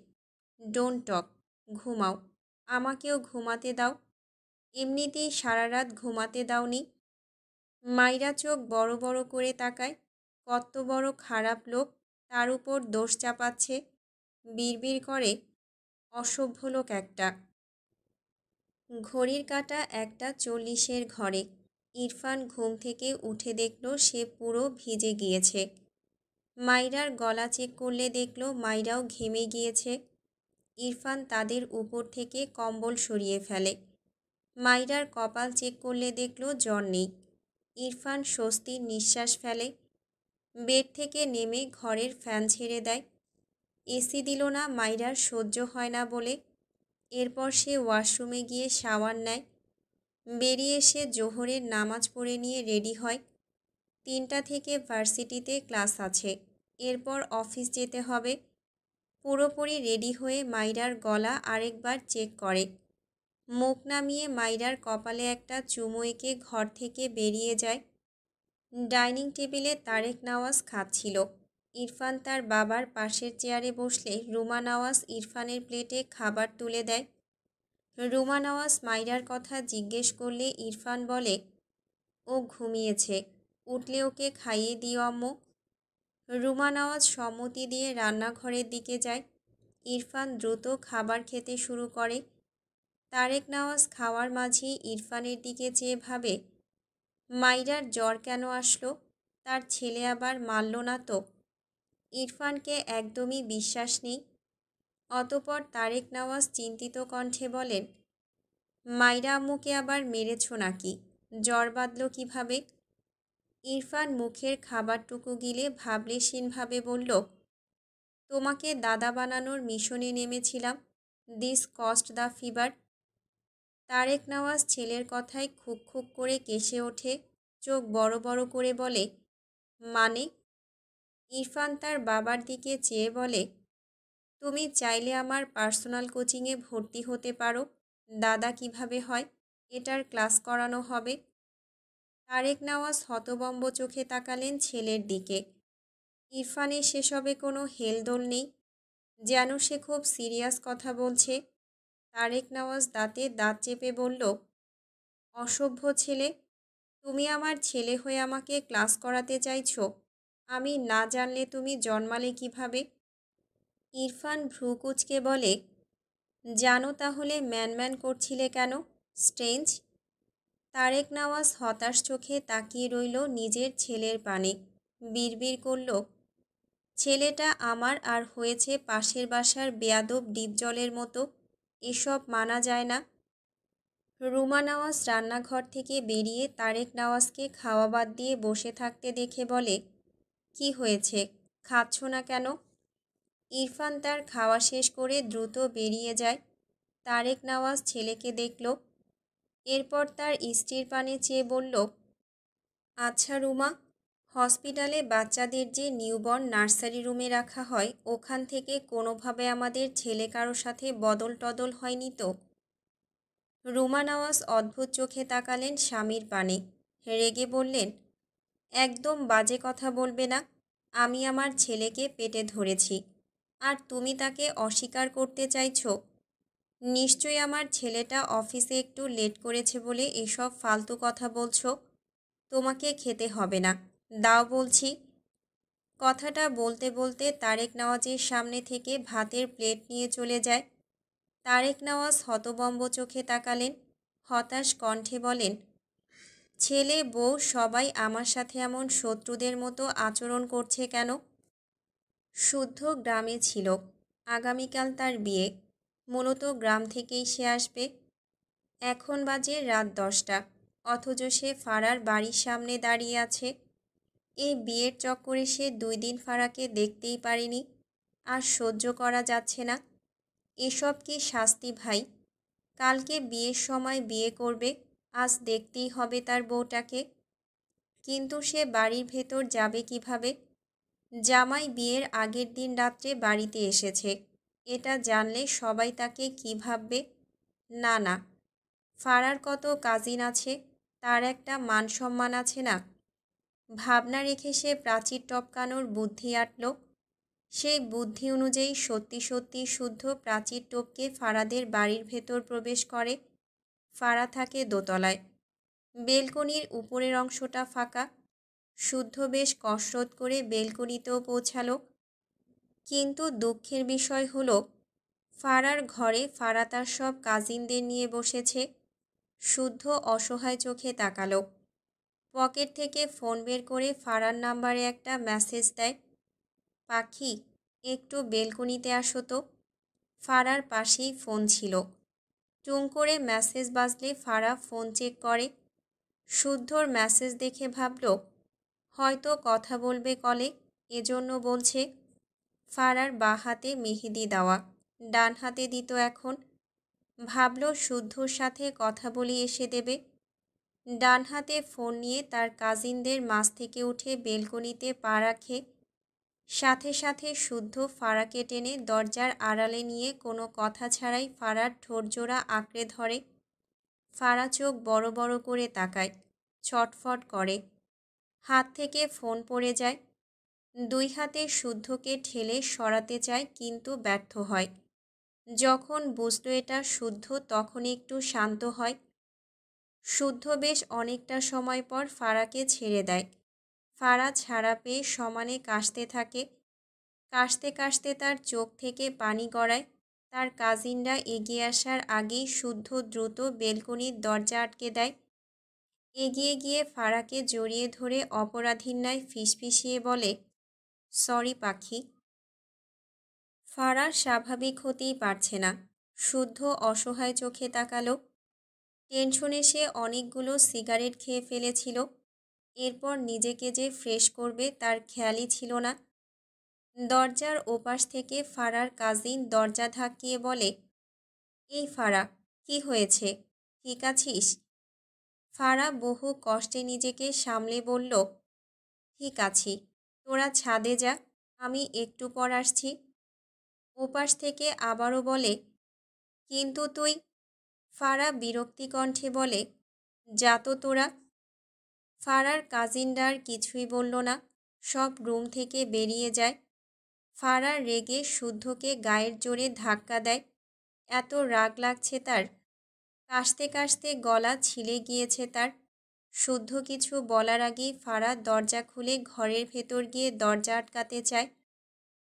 ডোন্ট টক, ঘুমাও, আমাকেও ঘুমাতে দাও। এমনিতেই সারা রাত ঘুমাতে দাওনি। মাইরা চোখ বড় বড় করে তাকায়। কত বড় খারাপ লোক, তার উপর দোষ চাপাচ্ছে। বিড়বিড় করে, অসভ্য লোক একটা। ঘড়ির কাঁটা 1:40 ঘরে। ইরফান ঘুম থেকে উঠে দেখল সে পুরো ভিজে গিয়েছে। মাইরার গলা চেক করলে দেখল মাইরাও ঘেমে গিয়েছে। ইরফান তাদের উপর থেকে কম্বল সরিয়ে ফেলে। মাইরার কপাল চেক করলে দেখল জ্বর নেই। ইরফান স্বস্তির নিঃশ্বাস ফেলে। বেড থেকে নেমে ঘরের ফ্যান ছেড়ে দেয়। এসি দিল না মাইরার সহ্য হয় না বলে। এরপর সে ওয়াশরুমে গিয়ে শাওয়ার নেয়। বেরিয়ে এসে জোহরের নামাজ পড়ে নিয়ে রেডি হয়। 3টা থেকে ভার্সিটিতে ক্লাস আছে, এরপর অফিস যেতে হবে। পুরোপুরি রেডি হয়ে মাইরার গলা আরেকবার চেক করে। মুখ নামিয়ে মাইরার কপালে একটা চুমু এঁকে ঘর থেকে বেরিয়ে যায়। ডাইনিং টেবিলে তারেক নওয়াজ খাচ্ছিল। ইরফান তার বাবার পাশের চেয়ারে বসলে রুমা নওয়াজ ইরফানের প্লেটে খাবার তুলে দেয়। রুমা নওয়াজ মাইরার কথা জিজ্ঞেস করলে ইরফান বলে, ও ঘুমিয়েছে, উঠলে ওকে খাইয়ে দিও আম্মু। রুমা নওয়াজ সম্মতি দিয়ে রান্নাঘরের দিকে যায়। ইরফান দ্রুত খাবার খেতে শুরু করে। তারেক নওয়াজ খাওয়ার মাঝেই ইরফানের দিকে চেয়ে ভাবে, মাইরার জ্বর কেন আসলো? তার ছেলে আবার মারল না তো? ইরফানকে একদমই বিশ্বাস নেই। অতঃপর তারেক নওয়াজ চিন্তিত কণ্ঠে বলেন, মাইরা আম্মুকে আবার মেরেছ নাকি? জ্বর বাঁধল কীভাবে? ইরফান মুখের খাবারটুকু গিলে ভাবলেশীনভাবে বলল, তোমাকে দাদা বানানোর মিশনে নেমেছিলাম। This cost the fever. Tarek Nawaz ছেলের কথায় খুক খুক করে কেসে ওঠে। চোখ বড় বড় করে বলে, মানে? ইরফান তার বাবার দিকে চেয়ে বলে, তুমি চাইলে আমার পার্সোনাল কোচিংয়ে ভর্তি হতে পারো। দাদা কিভাবে হয়, এটার ক্লাস করানো হবে। তারেক নওয়াজ হতবম্ব চোখে তাকালেন ছেলের দিকে। ইরফানের সেসবে কোনো হেলদোল নেই, যেন সে খুব সিরিয়াস কথা বলছে। তারেক নওয়াজ দাঁতে দাঁত চেপে বলল, অসভ্য ছেলে, তুমি আমার ছেলে হয়ে আমাকে ক্লাস করাতে চাইছো? আমি না জানলে তুমি জন্মালে কিভাবে? ইরফান ভ্রু কুঁচকে বলে, জানো তাহলে ম্যানম্যান করছিলে কেন? স্ট্রেঞ্জ। তারেক নওয়াজ হতাশ চোখে তাকিয়ে রইল নিজের ছেলের পানে। বিড়বিড় করল, ছেলেটা আমার আর হয়েছে পাশের বাসার বেয়াদব ডিপজলের মতো। এসব মানা যায় না। রুমা নওয়াজ রান্নাঘর থেকে বেরিয়ে তারেক নওয়াজকে খাওয়া বাদ দিয়ে বসে থাকতে দেখে বলে, কি হয়েছে, খাচ্ছ না কেন? ইরফান তার খাওয়া শেষ করে দ্রুত বেরিয়ে যায়। তারেক নওয়াজ ছেলেকে দেখল, এরপর তার স্ত্রীর পানে চেয়ে বলল, আচ্ছা রুমা, হসপিটালে বাচ্চাদের যে নিউবর্ন নার্সারি রুমে রাখা হয় ওখান থেকে কোনোভাবে আমাদের ছেলে কারো সাথে বদল টদল হয়নি তো? রুমা নওয়াজ অদ্ভুত চোখে তাকালেন স্বামীর পানে, রেগে বললেন, একদম বাজে কথা বলবে না। আমি আমার ছেলেকে পেটে ধরেছি, আর তুমি তাকে অস্বীকার করতে চাইছো? নিশ্চয়ই আমার ছেলেটা অফিসে একটু লেট করেছে বলে এসব ফালতু কথা বলছো। তোমাকে খেতে হবে না, দাও বলছি। কথাটা বলতে বলতে তারেক নওয়াজের সামনে থেকে ভাতের প্লেট নিয়ে চলে যায়। তারেক নওয়াজ হতবম্ব চোখে তাকালেন, হতাশ কণ্ঠে বলেন, ছেলে বউ সবাই আমার সাথে এমন শত্রুদের মতো আচরণ করছে কেন? শুদ্ধ গ্রামে ছিল, আগামীকাল তার বিয়ে। মূলত গ্রাম থেকেই সে আসবে। এখন বাজে রাত 10টা, অথচ সে ফারার বাড়ির সামনে দাঁড়িয়ে আছে। এই বিয়ের চক্করে সে 2 দিন ফারাকে দেখতেই পারেনি। আর সহ্য করা যাচ্ছে না। এসব কি শাস্তি ভাই? কালকে বিয়ের সময় বিয়ে করবে, আজ দেখতেই হবে তার বউটাকে। কিন্তু সে বাড়ির ভেতর যাবে কিভাবে? জামাই বিয়ের আগের দিন রাত্রে বাড়িতে এসেছে, এটা জানলে সবাই তাকে কী ভাববে? না না, ফারার কত কাজিন আছে, তার একটা মান সম্মান আছে না? ভাবনা রেখে সে প্রাচীর টপকানোর বুদ্ধি আঁটল। সেই বুদ্ধি অনুযায়ী সত্যি সত্যি শুদ্ধ প্রাচীর টপকে ফারাদের বাড়ির ভেতর প্রবেশ করে। ফারা থাকে দোতলায়। বেলকনির উপরের অংশটা ফাঁকা। শুদ্ধ বেশ কসরত করে বেলকনিতেও পৌঁছালো। কিন্তু দুঃখের বিষয় হলো, ফারার ঘরে ফারা তার সব কাজিনদের নিয়ে বসেছে। শুদ্ধ অসহায় চোখে তাকালো। পকেট থেকে ফোন বের করে ফারার নাম্বারে একটা মেসেজ দেয়, পাখি, একটু বেলকনিতে আসো তো। ফারার পাশেই ফোন ছিল। টুং করে মেসেজ বাজলে ফারা ফোন চেক করে। শুদ্ধর মেসেজ দেখে ভাবল, হয়তো কথা বলবে কলে, এজন্য বলছে। ফারার বাঁ হাতে মেহেদি দেওয়া, ডান হাতে দিত এখন। ভাবল শুদ্ধর সাথে কথা বলি এসে দেবে। ডান হাতে ফোন নিয়ে তার কাজিনদের মাঝ থেকে উঠে বেলকনিতে পা রাখে। সাথে সাথে শুদ্ধ ফারাকে টেনে দরজার আড়ালে নিয়ে কোনো কথা ছাড়াই ফারার ঠোঁটজোড়া আঁকড়ে ধরে। ফারা চোখ বড় বড় করে তাকায়, ছটফট করে। হাত থেকে ফোন পড়ে যায়। 2 হাতে শুদ্ধকে ঠেলে সরাতে চায়, কিন্তু ব্যর্থ হয়। যখন বুঝল এটা শুদ্ধ, তখন একটু শান্ত হয়। শুদ্ধ বেশ অনেকটা সময় পর ফারাকে ছেড়ে দেয়। ফারা ছাড়া পেয়ে সমানে কাশতে থাকে। কাশতে কাশতে তার চোখ থেকে পানি গড়ায়। তার কাজিনরা এগিয়ে আসার আগেই শুদ্ধ দ্রুত বেলকনির দরজা আটকে দেয়। এগিয়ে গিয়ে ফারাকে জড়িয়ে ধরে অপরাধীর ন্যায় ফিসফিসিয়ে বলে, সরি পাখি। ফারা স্বাভাবিক হতেই পারছে না। শুদ্ধ অসহায় চোখে তাকালো। টেনশনে সে অনেকগুলো সিগারেট খেয়ে ফেলেছিল। এরপর নিজেকে যে ফ্রেশ করবে তার খেয়ালই ছিল না। দরজার ওপাশ থেকে ফারার কাজিন দরজা ধাক্কিয়ে বলে, এই ফারা, কি হয়েছে, ঠিক আছিস? ফারা বহু কষ্টে নিজেকে সামলে বলল, ঠিক আছি, তোরা ছাদে যা, আমি একটু পর আসছি। ওপাশ থেকে আবারও বলে, কিন্তু তুই? ফারা বিরক্তি কণ্ঠে বলে, যা তো তোরা। ফারার কাজিনরা আর কিছুই বলল না, সব রুম থেকে বেরিয়ে যায়। ফারা রেগে শুদ্ধকে গায়ের জোরে ধাক্কা দেয়। এত রাগ লাগছে তার, কাশতে কাশতে গলা ছিলে গিয়েছে তার। শুদ্ধ কিছু বলার আগেই ফারা দরজা খুলে ঘরের ভেতর গিয়ে দরজা আটকাতে চায়,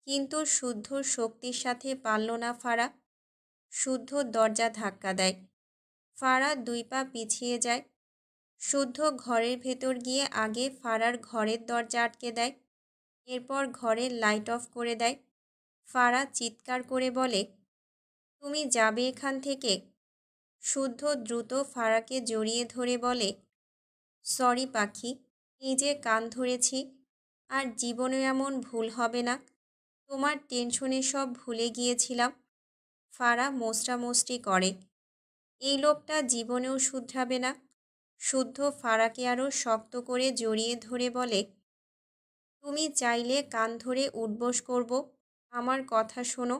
কিন্তু শুদ্ধর শক্তির সাথে পারল না ফারা। শুদ্ধ দরজা ধাক্কা দেয়। ফারা 2 পা পিছিয়ে যায়। শুদ্ধ ঘরের ভেতর গিয়ে আগে ফারার ঘরের দরজা আটকে দেয়, এরপর ঘরের লাইট অফ করে দেয়। ফারা চিৎকার করে বলে, তুমি যাবে এখান থেকে? শুদ্ধ দ্রুত ফারাকে জড়িয়ে ধরে বলে, সরি পাখি, এই যে কান ধরেছি, আর জীবনে এমন ভুল হবে না। তোমার টেনশনে সব ভুলে গিয়েছিলাম। ফারা মোস্টামোস্টি করে। এই লোকটা জীবনেও শুধরাবে না। শুদ্ধ ফারাকে আরও শক্ত করে জড়িয়ে ধরে বলে, তুমি চাইলে কান ধরে উঠবোস করব। আমার কথা শোনো।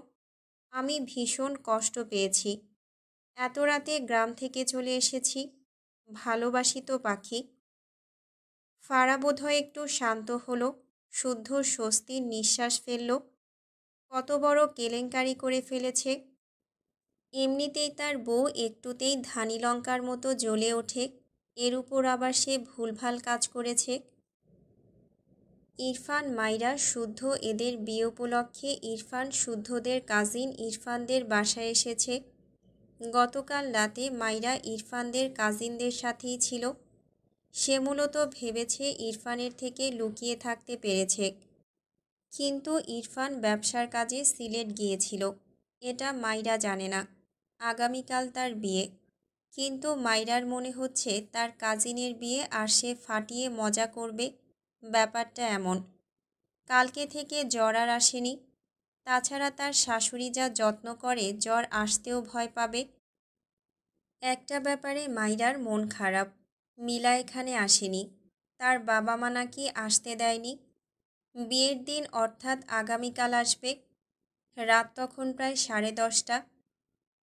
আমি ভীষণ কষ্ট পেয়েছি। এত রাতে গ্রাম থেকে চলে এসেছি। ভালোবাসি তো পাখি। ফারা বোধহয় একটু শান্ত হলো। শুদ্ধ স্বস্তির নিঃশ্বাস ফেলল। কত বড় কেলেঙ্কারি করে ফেলেছে। এমনিতেই তার বউ একটুতেই ধানি লঙ্কার মতো জ্বলে ওঠে। এর উপর আবার সে ভুলভাল কাজ করেছে। ইরফান, মাইরা, শুদ্ধ এদের বিয়ে উপলক্ষে ইরফান শুদ্ধদের কাজিন ইরফানদের বাসায় এসেছে। গতকাল রাতে মাইরা ইরফানদের কাজিনদের সাথেই ছিল। সে মূলত ভেবেছে ইরফানের থেকে লুকিয়ে থাকতে পেরেছে। কিন্তু ইরফান ব্যবসার কাজে সিলেট গিয়েছিল। এটা মাইরা জানে না। আগামীকাল তার বিয়ে। কিন্তু মাইরার মনে হচ্ছে তার কাজিনের বিয়ে আর সে ফাটিয়ে মজা করবে। ব্যাপারটা এমন। কালকে থেকে জ্বর আর আসেনি। তাছাড়া তার শাশুড়ি যা যত্ন করে জ্বর আসতেও ভয় পাবে। একটা ব্যাপারে মাইরার মন খারাপ। মিলা এখানে আসেনি। তার বাবা মা নাকি আসতে দেয়নি। বিয়ের দিন অর্থাৎ আগামীকাল আসবে। রাত তখন প্রায় 10:30।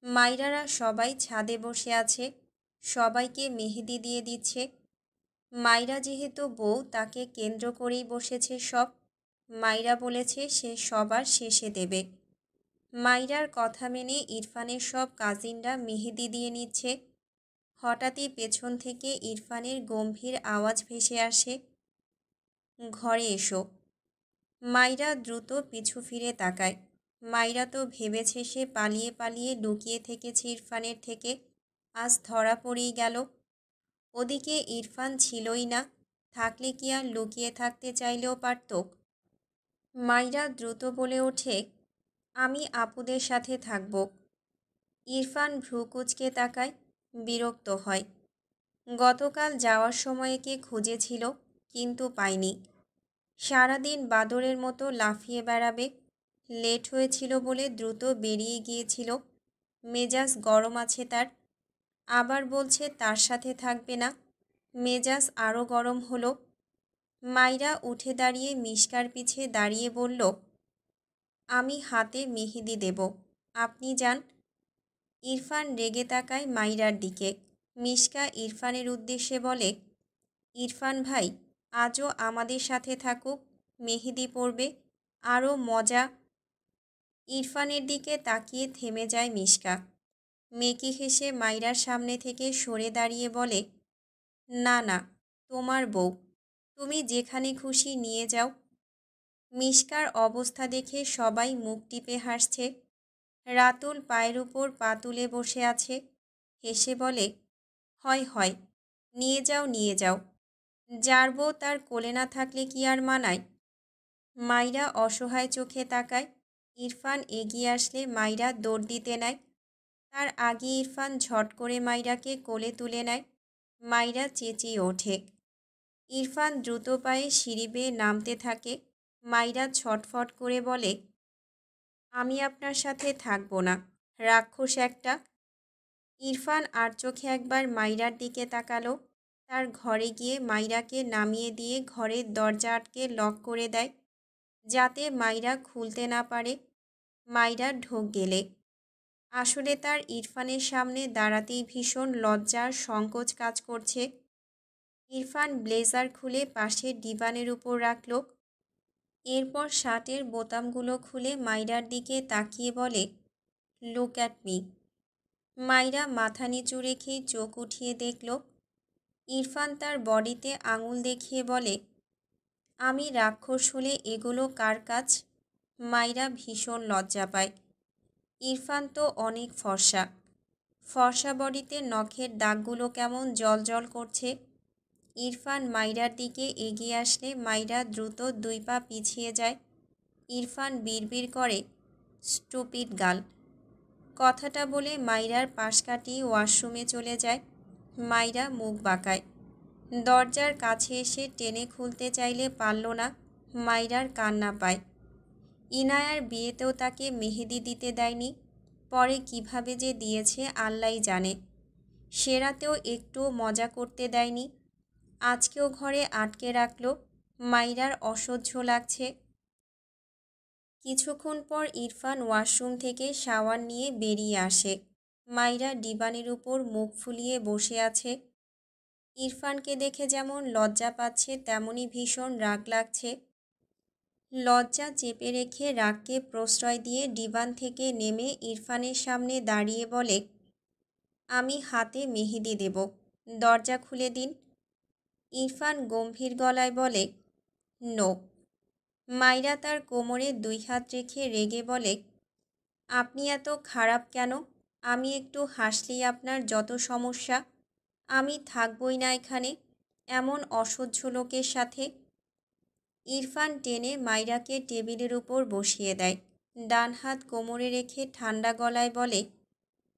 মাইরারা সবাই ছাদে বসে আছে। সবাইকে মেহেদি দিয়ে দিচ্ছে। মাইরা যেহেতু বউ, তাকে কেন্দ্র করেই বসেছে সব। মাইরা বলেছে সে সবার শেষে দেবে। মাইরার কথা মেনে ইরফানের সব কাজিনরা মেহেদি দিয়ে নিচ্ছে। হঠাৎই পেছন থেকে ইরফানের গম্ভীর আওয়াজ ভেসে আসে, ঘরে এসো। মাইরা দ্রুত পিছু ফিরে তাকায়। মাইরা তো ভেবেছে সে পালিয়ে পালিয়ে লুকিয়ে থেকেছে ইরফানের থেকে। আজ ধরা পড়েই গেল। ওদিকে ইরফান ছিলই না। থাকলে কি আর লুকিয়ে থাকতে চাইলেও পারত। মাইরা দ্রুত বলে ওঠে, আমি আপুদের সাথে থাকব। ইরফান ভ্রু কুঁচকে তাকায়, বিরক্ত হয়। গতকাল যাওয়ার সময় একে খুঁজেছিল, কিন্তু পায়নি। সারাদিন বাদরের মতো লাফিয়ে বেড়াবে। লেট হয়েছিল বলে দ্রুত বেরিয়ে গিয়েছিল। মেজাজ গরম আছে তার। আবার বলছে তার সাথে থাকবে না। মেজাজ আরও গরম হলো। মাইরা উঠে দাঁড়িয়ে মিশকার পিছে দাঁড়িয়ে বলল, আমি হাতে মেহেদি দেব, আপনি যান। ইরফান রেগে তাকায় মাইরার দিকে। মিশকা ইরফানের উদ্দেশ্যে বলে, ইরফান ভাই, আজও আমাদের সাথে থাকুক, মেহেদি পড়বে, আরও মজা। ইরফানের দিকে তাকিয়ে থেমে যায় মিশকা। মেকি হেসে মাইরার সামনে থেকে সরে দাঁড়িয়ে বলে, না না, তোমার বউ, তুমি যেখানে খুশি নিয়ে যাও। মিশকার অবস্থা দেখে সবাই মুখ টিপে হাসছে। রাতুল পায়ের উপর পা তুলে বসে আছে। হেসে বলে, হয় হয়, নিয়ে যাও নিয়ে যাও। যার বউ তার কোলে না থাকলে কি আর মানায়। মাইরা অসহায় চোখে তাকায়। ইরফান এগিয়ে আসলে মাইরা দৌড় দিতে নেয়। তার আগে ইরফান ঝট করে মাইরাকে কোলে তুলে নেয়। মাইরা চেঁচিয়ে ওঠে। ইরফান দ্রুত পায়ে সিঁড়ি বেয়ে নামতে থাকে। মাইরা ছটফট করে বলে, আমি আপনার সাথে থাকবো না, রাক্ষস একটা। ইরফান আর চোখে একবার মাইরার দিকে তাকালো। তার ঘরে গিয়ে মাইরাকে নামিয়ে দিয়ে ঘরের দরজা আটকে লক করে দেয়, যাতে মাইরা খুলতে না পারে। মাইরা ঢোক গেলে আসলে তার ইরফানের সামনে দাঁড়াতেই ভীষণ লজ্জার সংকোচ কাজ করছে। ইরফান ব্লেজার খুলে পাশের ডিভানের উপর রাখল। এরপর শার্টের বোতামগুলো খুলে মাইরার দিকে তাকিয়ে বলে, লুক অ্যাট মি। মাইরা মাথা নিচু রেখেই চোখ উঠিয়ে দেখল। ইরফান তার বডিতে আঙুল দেখিয়ে বলে, আমি রাক্ষস হলে এগুলো কার কাজ? মাইরা ভীষণ লজ্জা পায়। ইরফান তো অনেক ফর্সা। ফর্সা বডিতে নখের দাগগুলো কেমন জ্বলজ্বল করছে। ইরফান মাইরার দিকে এগিয়ে আসলে মাইরা দ্রুত 2 পা পিছিয়ে যায়। ইরফান বিড়বিড় করে, স্টুপিড গার্ল। কথাটা বলে মাইরার পাশ কাটিয়ে ওয়াশরুমে চলে যায়। মাইরা মুখ বাঁকায়। দরজার কাছে এসে টেনে খুলতে চাইলে পারল না। মাইরার কান্না পায়। ইনায়ার বিয়েতেও তাকে মেহেদি দিতে দেয়নি, পরে কিভাবে যে দিয়েছে আল্লাহই জানে। সে রাতেও একটুও মজা করতে দেয়নি, আজকেও ঘরে আটকে রাখলো। মাইরার অসহ্য লাগছে। কিছুক্ষণ পর ইরফান ওয়াশরুম থেকে শাওয়ার নিয়ে বেরিয়ে আসে। মাইরা ডিবানের উপর মুখ ফুলিয়ে বসে আছে। ইরফানকে দেখে যেমন লজ্জা পাচ্ছে তেমনি ভীষণ রাগ লাগছে। লজ্জা চেপে রেখে রাগকে প্রশ্রয় দিয়ে ডিবান থেকে নেমে ইরফানের সামনে দাঁড়িয়ে বলে, আমি হাতে মেহেদি দেব, দরজা খুলে দিন। ইরফান গম্ভীর গলায় বলে, নো। মাইরা তার কোমরে 2 হাত রেখে রেগে বলে, আপনি এত খারাপ কেন? আমি একটু হাসলেই আপনার যত সমস্যা। আমি থাকবই না এখানে এমন অসহ্য লোকের সাথে। ইরফান টেনে মাইরাকে টেবিলের উপর বসিয়ে দেয়। ডান হাত কোমরে রেখে ঠান্ডা গলায় বলে,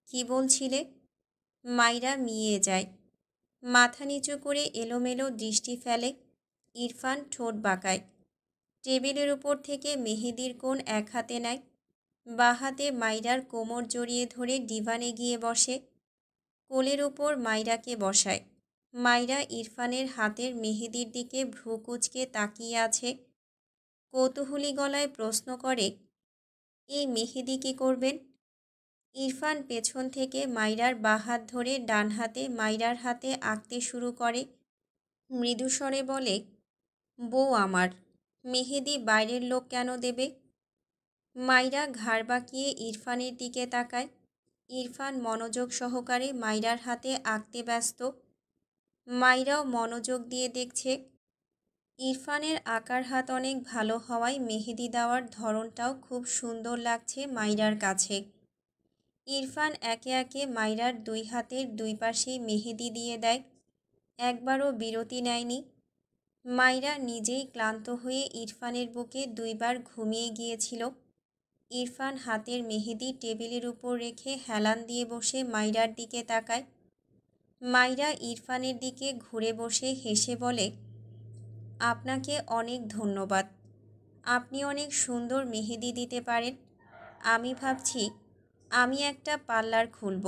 কি বলছিলে? মাইরা মিয়ে যায়, মাথা নিচু করে এলোমেলো দৃষ্টি ফেলে। ইরফান ঠোঁট বাঁকায়। টেবিলের উপর থেকে মেহেদির কোণ এক হাতে নেয়, বাঁ হাতে মাইরার কোমর জড়িয়ে ধরে ডিভানে গিয়ে বসে। কোলের উপর মাইরাকে বসায়। মাইরা ইরফানের হাতের মেহেদির দিকে ভ্রু কুঁচকে তাকিয়ে আছে। কৌতূহলী গলায় প্রশ্ন করে, এই মেহেদি কী করবেন? ইরফান পেছন থেকে মাইরার বাঁ হাত ধরে ডান হাতে মাইরার হাতে আঁকতে শুরু করে। মৃদুস্বরে বলে, বউ আমার, মেহেদি বাইরের লোক কেন দেবে? মাইরা ঘাড় বাঁকিয়ে ইরফানের দিকে তাকায়। ইরফান মনোযোগ সহকারে মাইরার হাতে আঁকতে ব্যস্ত। মাইরাও মনোযোগ দিয়ে দেখছে। ইরফানের আঁকার হাত অনেক ভালো হওয়ায় মেহেদি দেওয়ার ধরনটাও খুব সুন্দর লাগছে মাইরার কাছে। ইরফান একে একে মাইরার 2 হাতের 2 পাশেই মেহেদি দিয়ে দেয়, একবারও বিরতি নেয়নি। মাইরা নিজেই ক্লান্ত হয়ে ইরফানের বুকে 2 বার ঘুমিয়ে গিয়েছিল। ইরফান হাতের মেহেদি টেবিলের উপর রেখে হেলান দিয়ে বসে মাইরার দিকে তাকায়। মাইরা ইরফানের দিকে ঘুরে বসে হেসে বলে, আপনাকে অনেক ধন্যবাদ, আপনি অনেক সুন্দর মেহেদি দিতে পারেন। আমি ভাবছি আমি একটা পার্লার খুলব,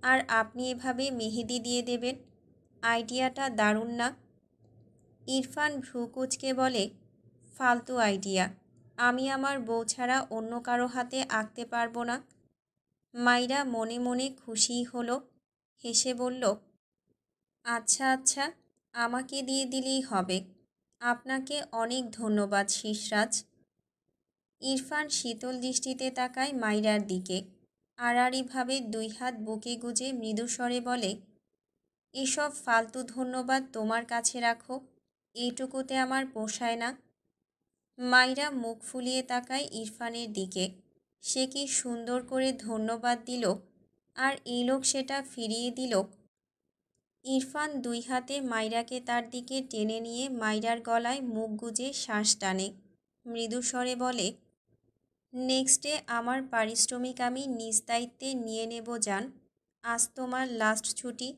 আর আপনি এভাবে মেহেদি দিয়ে দেবেন। আইডিয়াটা দারুণ না? ইরফান ভ্রু কুঁচকে বলে, ফালতু আইডিয়া, আমি আমার বউ ছাড়া অন্য কারো হাতে আঁকতে পারবো না। মাইরা মনে মনে খুশিই হলো, হেসে বলল, আচ্ছা আচ্ছা, আমাকে দিয়ে দিলেই হবে। আপনাকে অনেক ধন্যবাদ শিশরাজ। ইরফান শীতল দৃষ্টিতে তাকায় মাইরার দিকে, আড়াআড়িভাবে 2 হাত বুকে গুজে মৃদুস্বরে বলে, এসব ফালতু ধন্যবাদ তোমার কাছে রাখো, এইটুকুতে আমার পোষায় না। মাইরা মুখ ফুলিয়ে তাকায় ইরফানের দিকে। সে কি সুন্দর করে ধন্যবাদ দিল, আর এই লোক সেটা ফিরিয়ে দিল। ইরফান 2 হাতে মাইরাকে তার দিকে টেনে নিয়ে মাইরার গলায় মুখ গুজে শ্বাস টানে। মৃদুস্বরে বলে, নেক্সটে আমার পারিশ্রমিক আমি নিজ দায়িত্বে নিয়ে নেব জান। আজ তোমার লাস্ট ছুটি।